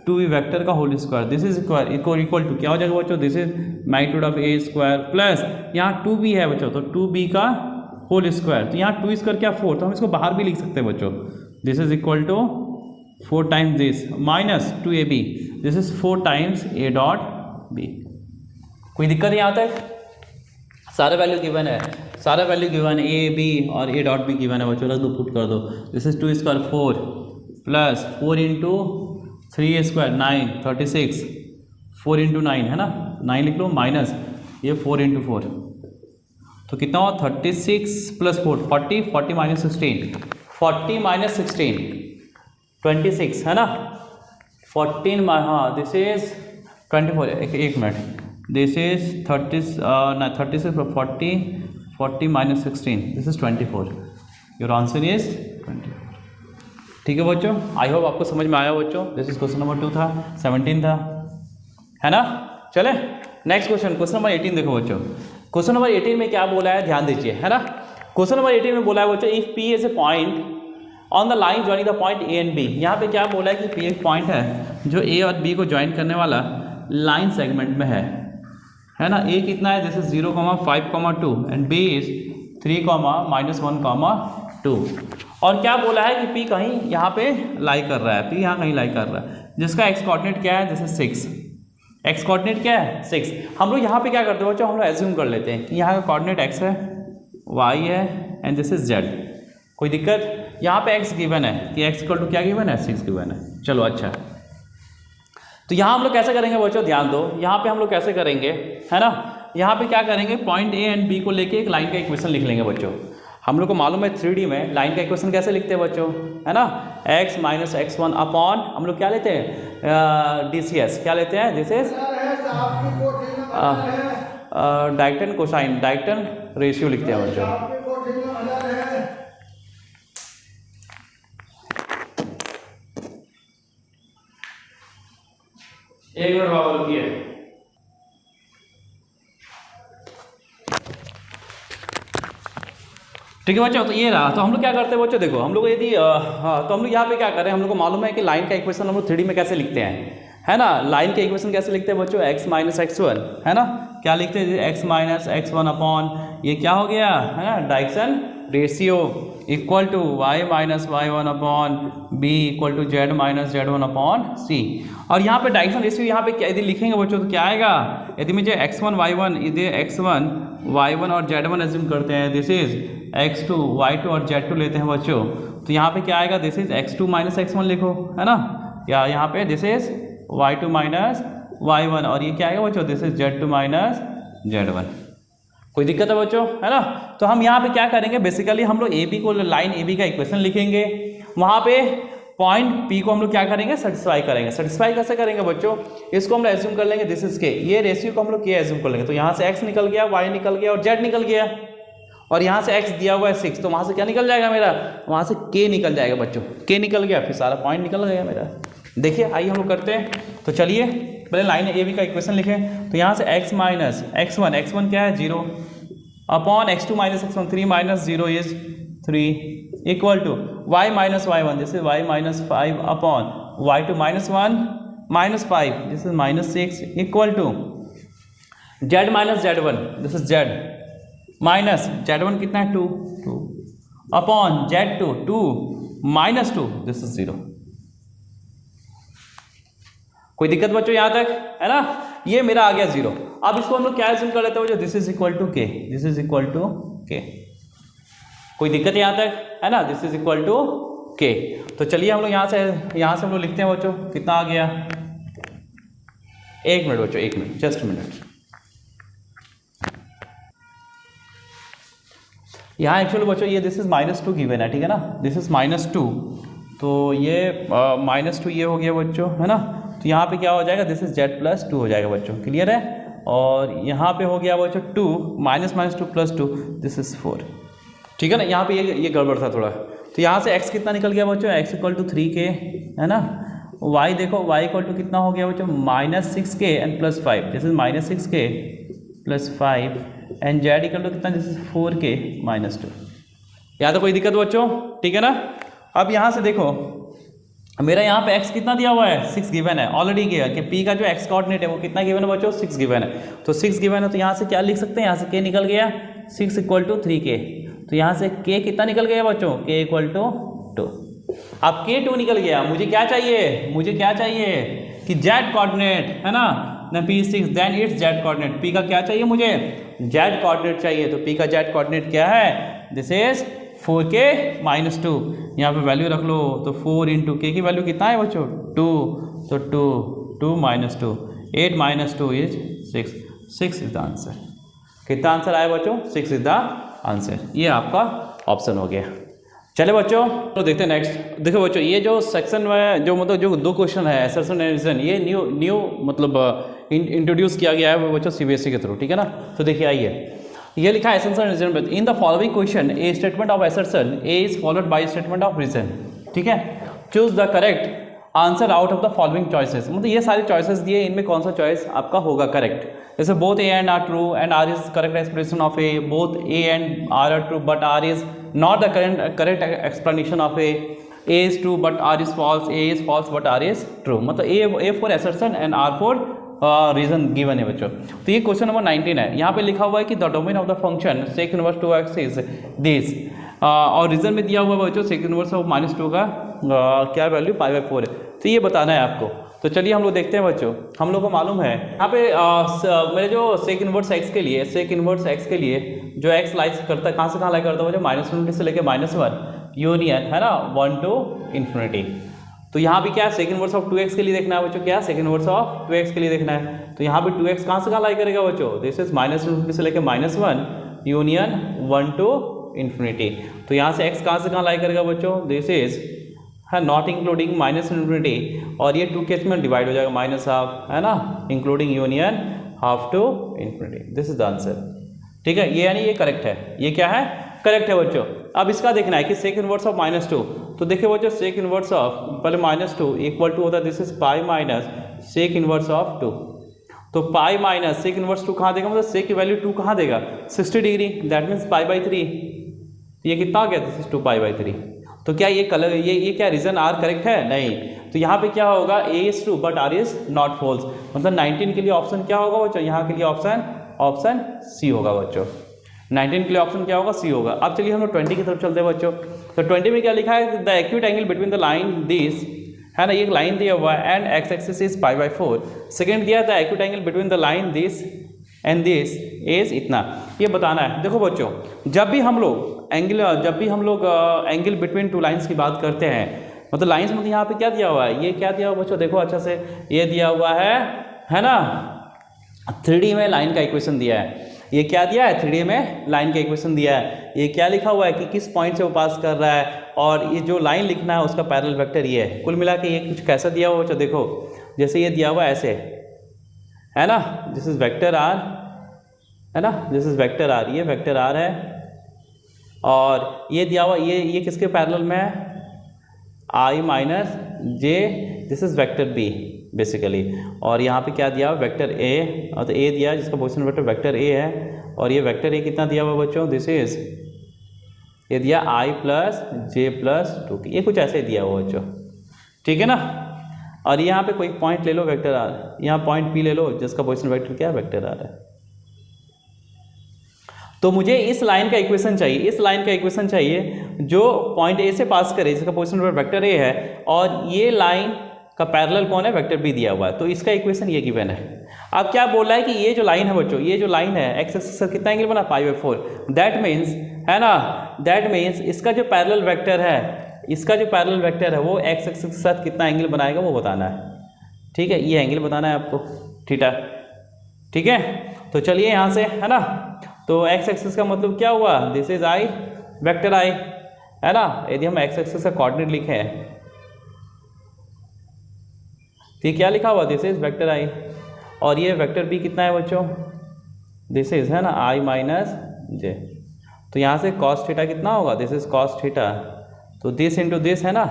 2b vector का whole square, this is equal to क्या हो जाएगा बच्चों, this is magnitude of a square plus यहाँ 2b है बच्चों, तो 2b का होल स्क्वायर, तो यहाँ 2 स्क्वायर क्या 4, तो हम इसको बाहर भी लिख सकते हैं बच्चों, this is equal to 4 times this minus 2ab, this is 4 times a dot b। कोई दिक्कत यहाँ तक? सारा वैल्यू गिवन है, सारा वैल्यू गिवन है, a b और a डॉट b गिवन है बच्चों, रख दो, पुट कर दो। This is 2 square 4 plus 4 into 3 square 9 36, 4 into 9 है ना, 9 लिख लो, माइनस ये 4 इंटू 4, तो कितना हुआ 36 प्लस 4 40, 40 माइनस 16, 40 माइनस 16 26 है ना, 14 हाँ दिस इज 24, एक minute, this is 36 40 minus 16, this is 24, your answer is 24। ठीक है बच्चों, आई होप आपको समझ में आया बच्चों। दिस इज क्वेश्चन नंबर 2 था, 17 था, है ना। चले नेक्स्ट क्वेश्चन, क्वेश्चन नंबर 18 देखो बच्चों। क्वेश्चन नंबर 18 में क्या बोला है, ध्यान दीजिए, है ना। क्वेश्चन नंबर 18 में बोला है बच्चों, if P is a point on the line joining the point A and B। यहाँ पे क्या बोला है कि P एक पॉइंट है जो A और B को ज्वाइन करने वाला लाइन सेगमेंट में है ना। A कितना है, जैसे 0, 5, 2 एंड B इज 3, -1, 2। और क्या बोला है कि P कहीं यहाँ पे लाई कर रहा है, P यहाँ कहीं लाई कर रहा है, जिसका एक्स कोऑर्डिनेट क्या है, जैसे 6, एक्स कोऑर्डिनेट क्या है 6। हम लोग यहाँ पे क्या करते हैं बच्चों, हम लोग एज्यूम कर लेते हैं कि यहाँ का कोऑर्डिनेट x है, y है एंड दिस इज z। कोई दिक्कत? यहाँ पे x गिवन है कि x इक्वल टू क्या गिवन है, 6 गिवन है। चलो अच्छा, तो यहाँ हम लोग कैसे करेंगे बच्चों, ध्यान दो, यहाँ पे हम लोग कैसे करेंगे, है ना। यहाँ पे क्या करेंगे, पॉइंट A एंड B को लेके एक लाइन का इक्वेशन लिख लेंगे बच्चों। हम लोग को मालूम है 3D में लाइन का इक्वेशन कैसे लिखते हैं बच्चों, है ना, x माइनस x1 अपॉन हम लोग क्या लेते हैं, DCS क्या लेते हैं, दिस इज डायरेक्टन कोसाइन, डायरेक्टन रेशियो लिखते हैं बच्चों। एक मिनट बाबा रुकिए। ठीक है बच्चों, तो ये रहा। तो हम लोग क्या करते हैं बच्चों, देखो हम लोग यदि तो हम लोग यहाँ पे क्या कर रहे हैं, हम लोग को मालूम है कि लाइन का इक्वेशन हम लोग 3D में कैसे लिखते हैं, है ना। लाइन के इक्वेशन कैसे लिखते हैं बच्चों, x माइनस x1, है ना, क्या लिखते हैं, x माइनस x1 अपॉन ये क्या हो गया, है ना, direction ratio equal to y minus y1 upon b equal to z minus z1 upon c। और यहाँ पे डायरेक्शन रेशियो यहाँ पे क्या यदि लिखेंगे बच्चों तो क्या आएगा, यदि मुझे x1 y1 इधर x1 y1 और z1 एज्यूम करते हैं, दिस इज x2 y2 और z2 लेते हैं बच्चों, तो यहाँ पे क्या आएगा, this is x2 minus x1 लिखो, है ना, या यहाँ पे this is y2 minus y1 और ये क्या आएगा बच्चों, this is z2 minus z1। कोई दिक्कत है बच्चों, है ना। तो हम यहाँ पे क्या करेंगे, बेसिकली हम लोग AB को, लाइन AB का इक्वेशन लिखेंगे, वहाँ पे पॉइंट P को हम लोग क्या करेंगे, सेटिस्फाई करेंगे। सेटिस्फाई कैसे करेंगे बच्चों, इसको हम लोग एज्यूम कर लेंगे, दिस इज K, ये रेशियो को हम लोग K एज्यूम कर लेंगे, तो यहाँ से x निकल गया, y निकल गया और z निकल गया, और यहाँ से x दिया हुआ है 6, तो वहाँ से क्या निकल जाएगा मेरा, वहाँ से K निकल जाएगा बच्चों, K निकल गया, फिर सारा पॉइंट निकल गया मेरा। देखिए आइए हम लोग करते हैं, तो चलिए पहले लाइन AB का इक्वेशन लिखें, तो यहाँ से x माइनस x1 क्या है 0 upon x2 minus x1 3 minus 0 is 3 equal to y minus y1 जैसे y minus 5 upon y2 minus 1 minus 5 this is minus 6 equal to z minus z1 this is z minus z1 कितना है 2 upon z2 2 minus 2 this is 0। कोई दिक्कत बच्चों यहाँ तक, है ना, ये मेरा आ गया 0। अब इसको हम लोग क्या एज्यूम कर लेते हैं, this is equal to K, this is equal to K। कोई दिक्कत यहाँ तक, है ना, this is equal to K। तो चलिए हम लोग यहाँ से हम लोग लिखते हैं बच्चों, कितना आ गया, एक मिनट बच्चों, एक मिनट, जस्ट मिनट। यहाँ एक्चुअली बच्चों ये दिस इज -2 गिवन है, ठीक है ना, दिस इज -2, तो ये -2 ये हो गया बच्चों, है ना। तो यहाँ पे क्या हो जाएगा, दिस इज z प्लस 2 हो जाएगा बच्चों, क्लियर है। और यहाँ पे हो गया बच्चों 2 -2 प्लस 2 दिस इज 4, ठीक है ना। यहाँ पे ये गड़बड़ था थोड़ा, तो यहाँ से x कितना निकल गया बच्चों, x इक्वल टू 3K, है ना। y देखो, y इक्वल टू कितना हो गया बच्चों, -6K and plus 5 this is -6K plus 5 and z equal to कितना, दिस इज 4K माइनस 2। यहाँ तो कोई दिक्कत बच्चों, ठीक है ना। अब यहाँ से देखो मेरा यहाँ पे x कितना दिया हुआ है, 6 गिवन है ऑलरेडी गया कि P का जो x कोऑर्डिनेट है वो कितना गिवन है बच्चों, 6 गिवन है। तो 6 गिवन है, तो यहाँ से क्या लिख सकते हैं, यहाँ से K निकल गया 6 इक्वल टू 3K, तो यहाँ से K कितना निकल गया बच्चों, K इक्वल टू 2। अब K2 निकल गया, मुझे क्या चाहिए, मुझे क्या चाहिए कि जेड कोऑर्डिनेट, है ना, ना P6 then it's z coordinate, P का क्या चाहिए मुझे, जेड कोऑर्डिनेट चाहिए। तो P का जेड कोऑर्डिनेट क्या है, दिस इज 4K - 2, यहाँ पे वैल्यू रख लो। तो 4 × K की वैल्यू कितना है बच्चों, 2, तो 2 - 2, 8 - 2 इज 6, 6 इज द आंसर। कितना आंसर आया बच्चों, 6 इज द आंसर। ये आपका ऑप्शन हो गया। चले बच्चों तो देखते हैं नेक्स्ट। देखो बच्चों, ये जो सेक्शन में जो मतलब जो 2 क्वेश्चन है असर्शन एंड रीजन, ये न्यू मतलब इंट्रोड्यूस किया गया है बच्चों CBSE के थ्रू, ठीक है ना। तो देखिए आइए, ये लिखा है असर्शन रीजन में, in the following question a statement of assertion A is followed by statement of reason, ठीक है। Choose the correct answer out of the following choices, मतलब ये सारे चॉइसेस दिए, इनमें कौन सा चॉइस आपका होगा करेक्ट। जैसे both A and R true and R is correct expression of A, both A and R true but R is not the correct explanation of A is true but R is false, A is false but R is true, मतलब A for assertion and R for reason given है बच्चों। तो ये question number 19 है। यहाँ पे लिखा हुआ है कि the domain of the function sec inverse 2x is this, और रीजन में दिया हुआ है बच्चों sec इनवर्स ऑफ -2 का क्या वैल्यू π/4 है। तो ये बताना है आपको। तो चलिए हम लोग देखते हैं बच्चों, हम लोग को मालूम है यहाँ पे मेरे जो sec इनवर्स x के लिए, sec इनवर्स x के लिए जो x लाइज करता है, कहाँ से कहाँ लाई करता है बच्चों, -∞ से लेके -1 यूनियन, है ना, 1 to ∞। तो यहाँ भी क्या है, sec इनवर्स ऑफ 2x के लिए देखना है बच्चों, क्या sec इनवर्स ऑफ 2x के लिए देखना है। तो यहाँ पे 2x कहाँ से कहाँ लाई करेगा बच्चों, दिस इज -∞ से लेके -1 यूनियन 1 to ∞। तो यहाँ से x कहाँ से कहाँ लाई करेगा बच्चों, दिस इज है नॉट इंक्लूडिंग -∞, और ये 2 केस में डिवाइड हो जाएगा -½ है ना, including union ½ to ∞। This is the answer, ठीक है। ये यानी ये करेक्ट है, ये क्या है, करेक्ट है बच्चों। अब इसका देखना है कि sec इनवर्स ऑफ -2, तो देखिए बच्चों sec इनवर्स ऑफ पहले -2 इक्वल टू होता है, this is π - sec inverse of 2। तो π - sec इनवर्स 2 कहाँ देगा, मतलब sec की वैल्यू 2 कहाँ देगा, 60 डिग्री, दैट मीन्स π/3। ये कितना आ गया, दिस इज 2π/3। तो क्या ये कलर ये क्या रीजन आर करेक्ट है, नहीं। तो यहाँ पे क्या होगा, a is true but r is not false, मतलब 19 के लिए ऑप्शन क्या होगा बच्चों, यहाँ के लिए ऑप्शन सी होगा बच्चों। 19 के लिए ऑप्शन क्या होगा, सी होगा। अब चलिए हम लोग 20 की तरफ चलते हैं बच्चों। तो 20 में क्या लिखा है, the acute angle between the line this, है ना, एक लाइन दिया हुआ है and x axis is π/4। Second दिया था acute angle between the line this and this is इतना, ये बताना है। देखो बच्चों, जब भी हम लोग एंगल बिटवीन 2 लाइन्स की बात करते हैं, मतलब लाइन्स मतलब यहाँ पे क्या दिया हुआ है, ये क्या दिया हुआ बच्चों, देखो अच्छा से, ये दिया हुआ है ना, 3D में लाइन का इक्वेशन दिया है। ये क्या दिया है, 3D में लाइन का इक्वेशन दिया है। ये क्या लिखा हुआ है कि किस पॉइंट से वो पास कर रहा है, और ये जो लाइन लिखना है उसका पैरेलल वेक्टर ये है। कुल मिला के ये कुछ कैसा दिया हुआ बच्चों, देखो जैसे ये दिया हुआ है ऐसे, है ना, दिस इज वेक्टर आर, है ना, दिस इज वेक्टर आर, ये वेक्टर आर है, और ये दिया हुआ ये किसके पैरेलल में है, I - j, this is vector b basically, और यहाँ पे क्या दिया हुआ, वेक्टर ए, और तो ए दिया जिसका पोजीशन वेक्टर वेक्टर ए है, और ये वेक्टर ए कितना दिया हुआ बच्चों, दिस इज ये दिया I + j + 2, ये कुछ ऐसे दिया हुआ बच्चों, ठीक है ना। और यहाँ पे कोई पॉइंट ले लो वेक्टर आर, यहाँ पॉइंट पी ले लो जिसका पोजीशन वेक्टर क्या है, वेक्टर आर है। तो मुझे इस लाइन का इक्वेशन चाहिए, इस लाइन का इक्वेशन चाहिए जो पॉइंट ए से पास करे, जिसका पोजीशन वेक्टर ए है, और ये लाइन का पैरेलल कौन है, वेक्टर बी दिया हुआ है। तो इसका इक्वेशन ये गिवन है। अब क्या बोल रहा है कि ये जो लाइन है बच्चों, ये जो लाइन है एक्स एक्सिस से कितना एंगल बना, π/4, दैट मीन्स, है ना, दैट मीन्स इसका जो पैरेलल वेक्टर है, इसका जो पैरेलल वेक्टर है वो एक्स एक्सिस के साथ कितना एंगल बनाएगा वो बताना है, ठीक है। ये एंगल बताना है आपको, थीटा, ठीक है। तो चलिए यहाँ से, है ना, तो एक्स एक्सिस का मतलब क्या हुआ, दिस इज आई, वेक्टर आई, है ना। यदि हम एक्स एक्सिस का कोऑर्डिनेट लिखे हैं तो ये क्या लिखा हुआ, दिस इज वेक्टर आई, और ये वेक्टर बी कितना है बच्चों, दिस इज, है ना, I - j। तो यहाँ से cos थीटा कितना होगा, दिस इज cos थीटा, तो दिस इंटू दिस, है ना,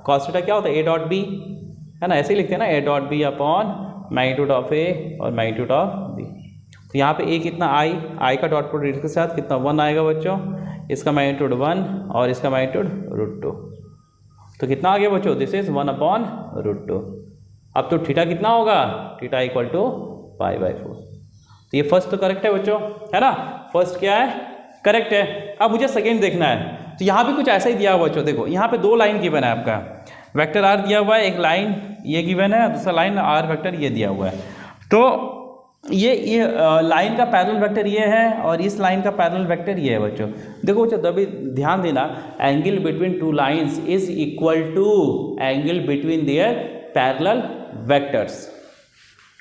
cos थीटा क्या होता है, a.b, है ना, ऐसे ही लिखते हैं ना, a.b upon magnitude of a और मैग्नीट्यूड ऑफ b। तो यहाँ पे a कितना, I का डॉट प्रोडक्ट इसके साथ कितना 1 आएगा बच्चों, इसका मैग्नीट्यूड 1 और इसका मैग्नीट्यूड √2, तो कितना आ गया बच्चों, दिस इज 1/√2। अब तो थीटा कितना होगा, थीटा इक्वल टू π/4। तो ये फर्स्ट तो करेक्ट है बच्चों, है ना, फर्स्ट क्या है, करेक्ट है। अब मुझे सेकेंड देखना है। तो यहाँ भी कुछ ऐसा ही दिया हुआ बच्चों, देखो यहाँ पे 2 लाइन गिवन है आपका, वेक्टर आर दिया हुआ है, एक लाइन ये गिवन है, दूसरा लाइन आर वेक्टर ये दिया हुआ है। तो ये लाइन का पैरेलल वेक्टर ये है और इस लाइन का पैरेलल वेक्टर ये है बच्चों। देखो बच्चों तभी ध्यान देना, angle between 2 lines is equal to angle between their parallel vectors.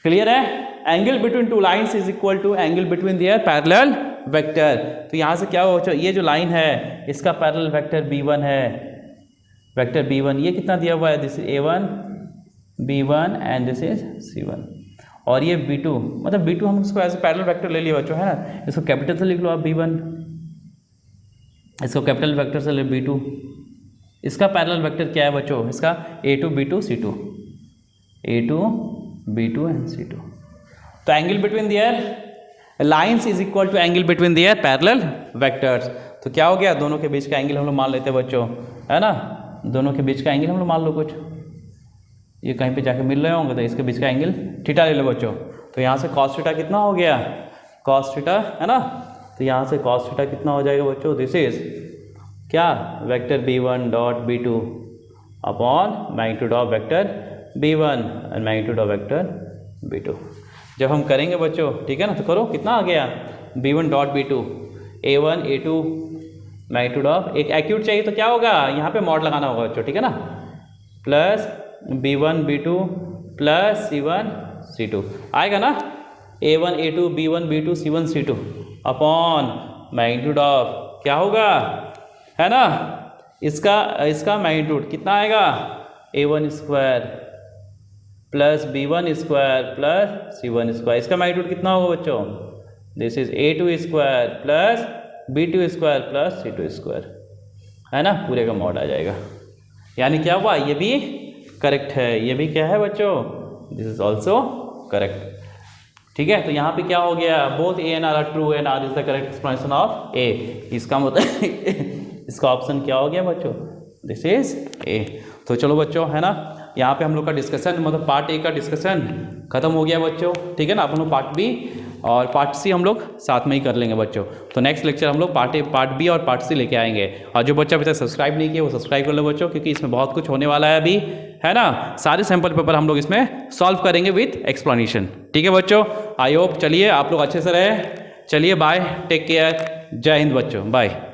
Clear है? Angle between 2 lines is equal to angle between their parallel vector. तो यहाँ से क्या हो बच्चों, ये जो लाइन है इसका पैरेलल वेक्टर b1 है, वेक्टर b1 ये कितना दिया हुआ है, this is a1 b1 and this is c1, और ये b2, मतलब b2 हम इसको एज ए पैरेलल वेक्टर ले लिया बच्चों, है ना। इसको कैपिटल से लिख लो आप b1, इसको कैपिटल वेक्टर से ले b2। इसका पैरेलल वेक्टर क्या है बच्चों, इसका a2 b2 c2, a2 b2 and c2। तो angle between their lines is equal to angle between their parallel vectors. तो क्या हो गया, दोनों के बीच का एंगल हम लोग मान लेते हैं बच्चों, है ना। दोनों के बीच का एंगल हम लोग मान लो, कुछ ये कहीं पे जाके मिल रहे होंगे तो इसके बीच का एंगल थीटा ले लो बच्चों। तो यहाँ से कॉस थीटा कितना हो गया, कॉस थीटा, है ना। तो यहाँ से कॉस थीटा कितना हो जाएगा बच्चों, दिस इज क्या, vector b1 dot b2 upon magnitude of vector b1 and magnitude of vector b2। जब हम करेंगे बच्चों, ठीक है ना, तो करो, कितना आ गया, b1 dot b2 a1 a2 magnitude of, एक एक्यूट चाहिए तो क्या होगा, यहाँ पे मॉड लगाना होगा बच्चों, ठीक है ना, plus b1 b2 plus c1 c2 आएगा ना, a1 a2 b1 b2 c1 c2 upon magnitude of क्या होगा, है ना, इसका मैग्नीट्यूड कितना आएगा, a1 square plus b1 square plus c1 square. इसका मैग्नीट्यूड कितना होगा बच्चों, this is a2 square plus b2 square plus c2 square, है ना, पूरे का मॉड आ जाएगा। यानी क्या हुआ, ये भी करेक्ट है, ये भी क्या है बच्चों, दिस इज ऑल्सो करेक्ट। ठीक है, तो यहाँ पे क्या हो गया, both A and R are true and R is the correct explanation of A. इसका मतलब इसका ऑप्शन क्या हो गया बच्चों, दिस इज ए। तो चलो बच्चों, है ना, यहाँ पे हम लोग का डिस्कशन, मतलब पार्ट ए का डिस्कशन खत्म हो गया बच्चों। ठीक है ना, अपन लोग पार्ट बी और पार्ट सी हम लोग साथ में ही कर लेंगे बच्चों। तो नेक्स्ट लेक्चर हम लोग पार्ट ए, पार्ट बी और पार्ट सी लेके आएंगे। और जो बच्चा अभी तक सब्सक्राइब नहीं किया वो सब्सक्राइब कर लो बच्चों, क्योंकि इसमें बहुत कुछ होने वाला है अभी, है ना। सारे सैम्पल पेपर हम लोग इसमें सॉल्व करेंगे विथ एक्सप्लेनेशन। ठीक है बच्चों, आई होप, चलिए आप लोग अच्छे से रहे, चलिए बाय, टेक केयर, जय हिंद बच्चों, बाय।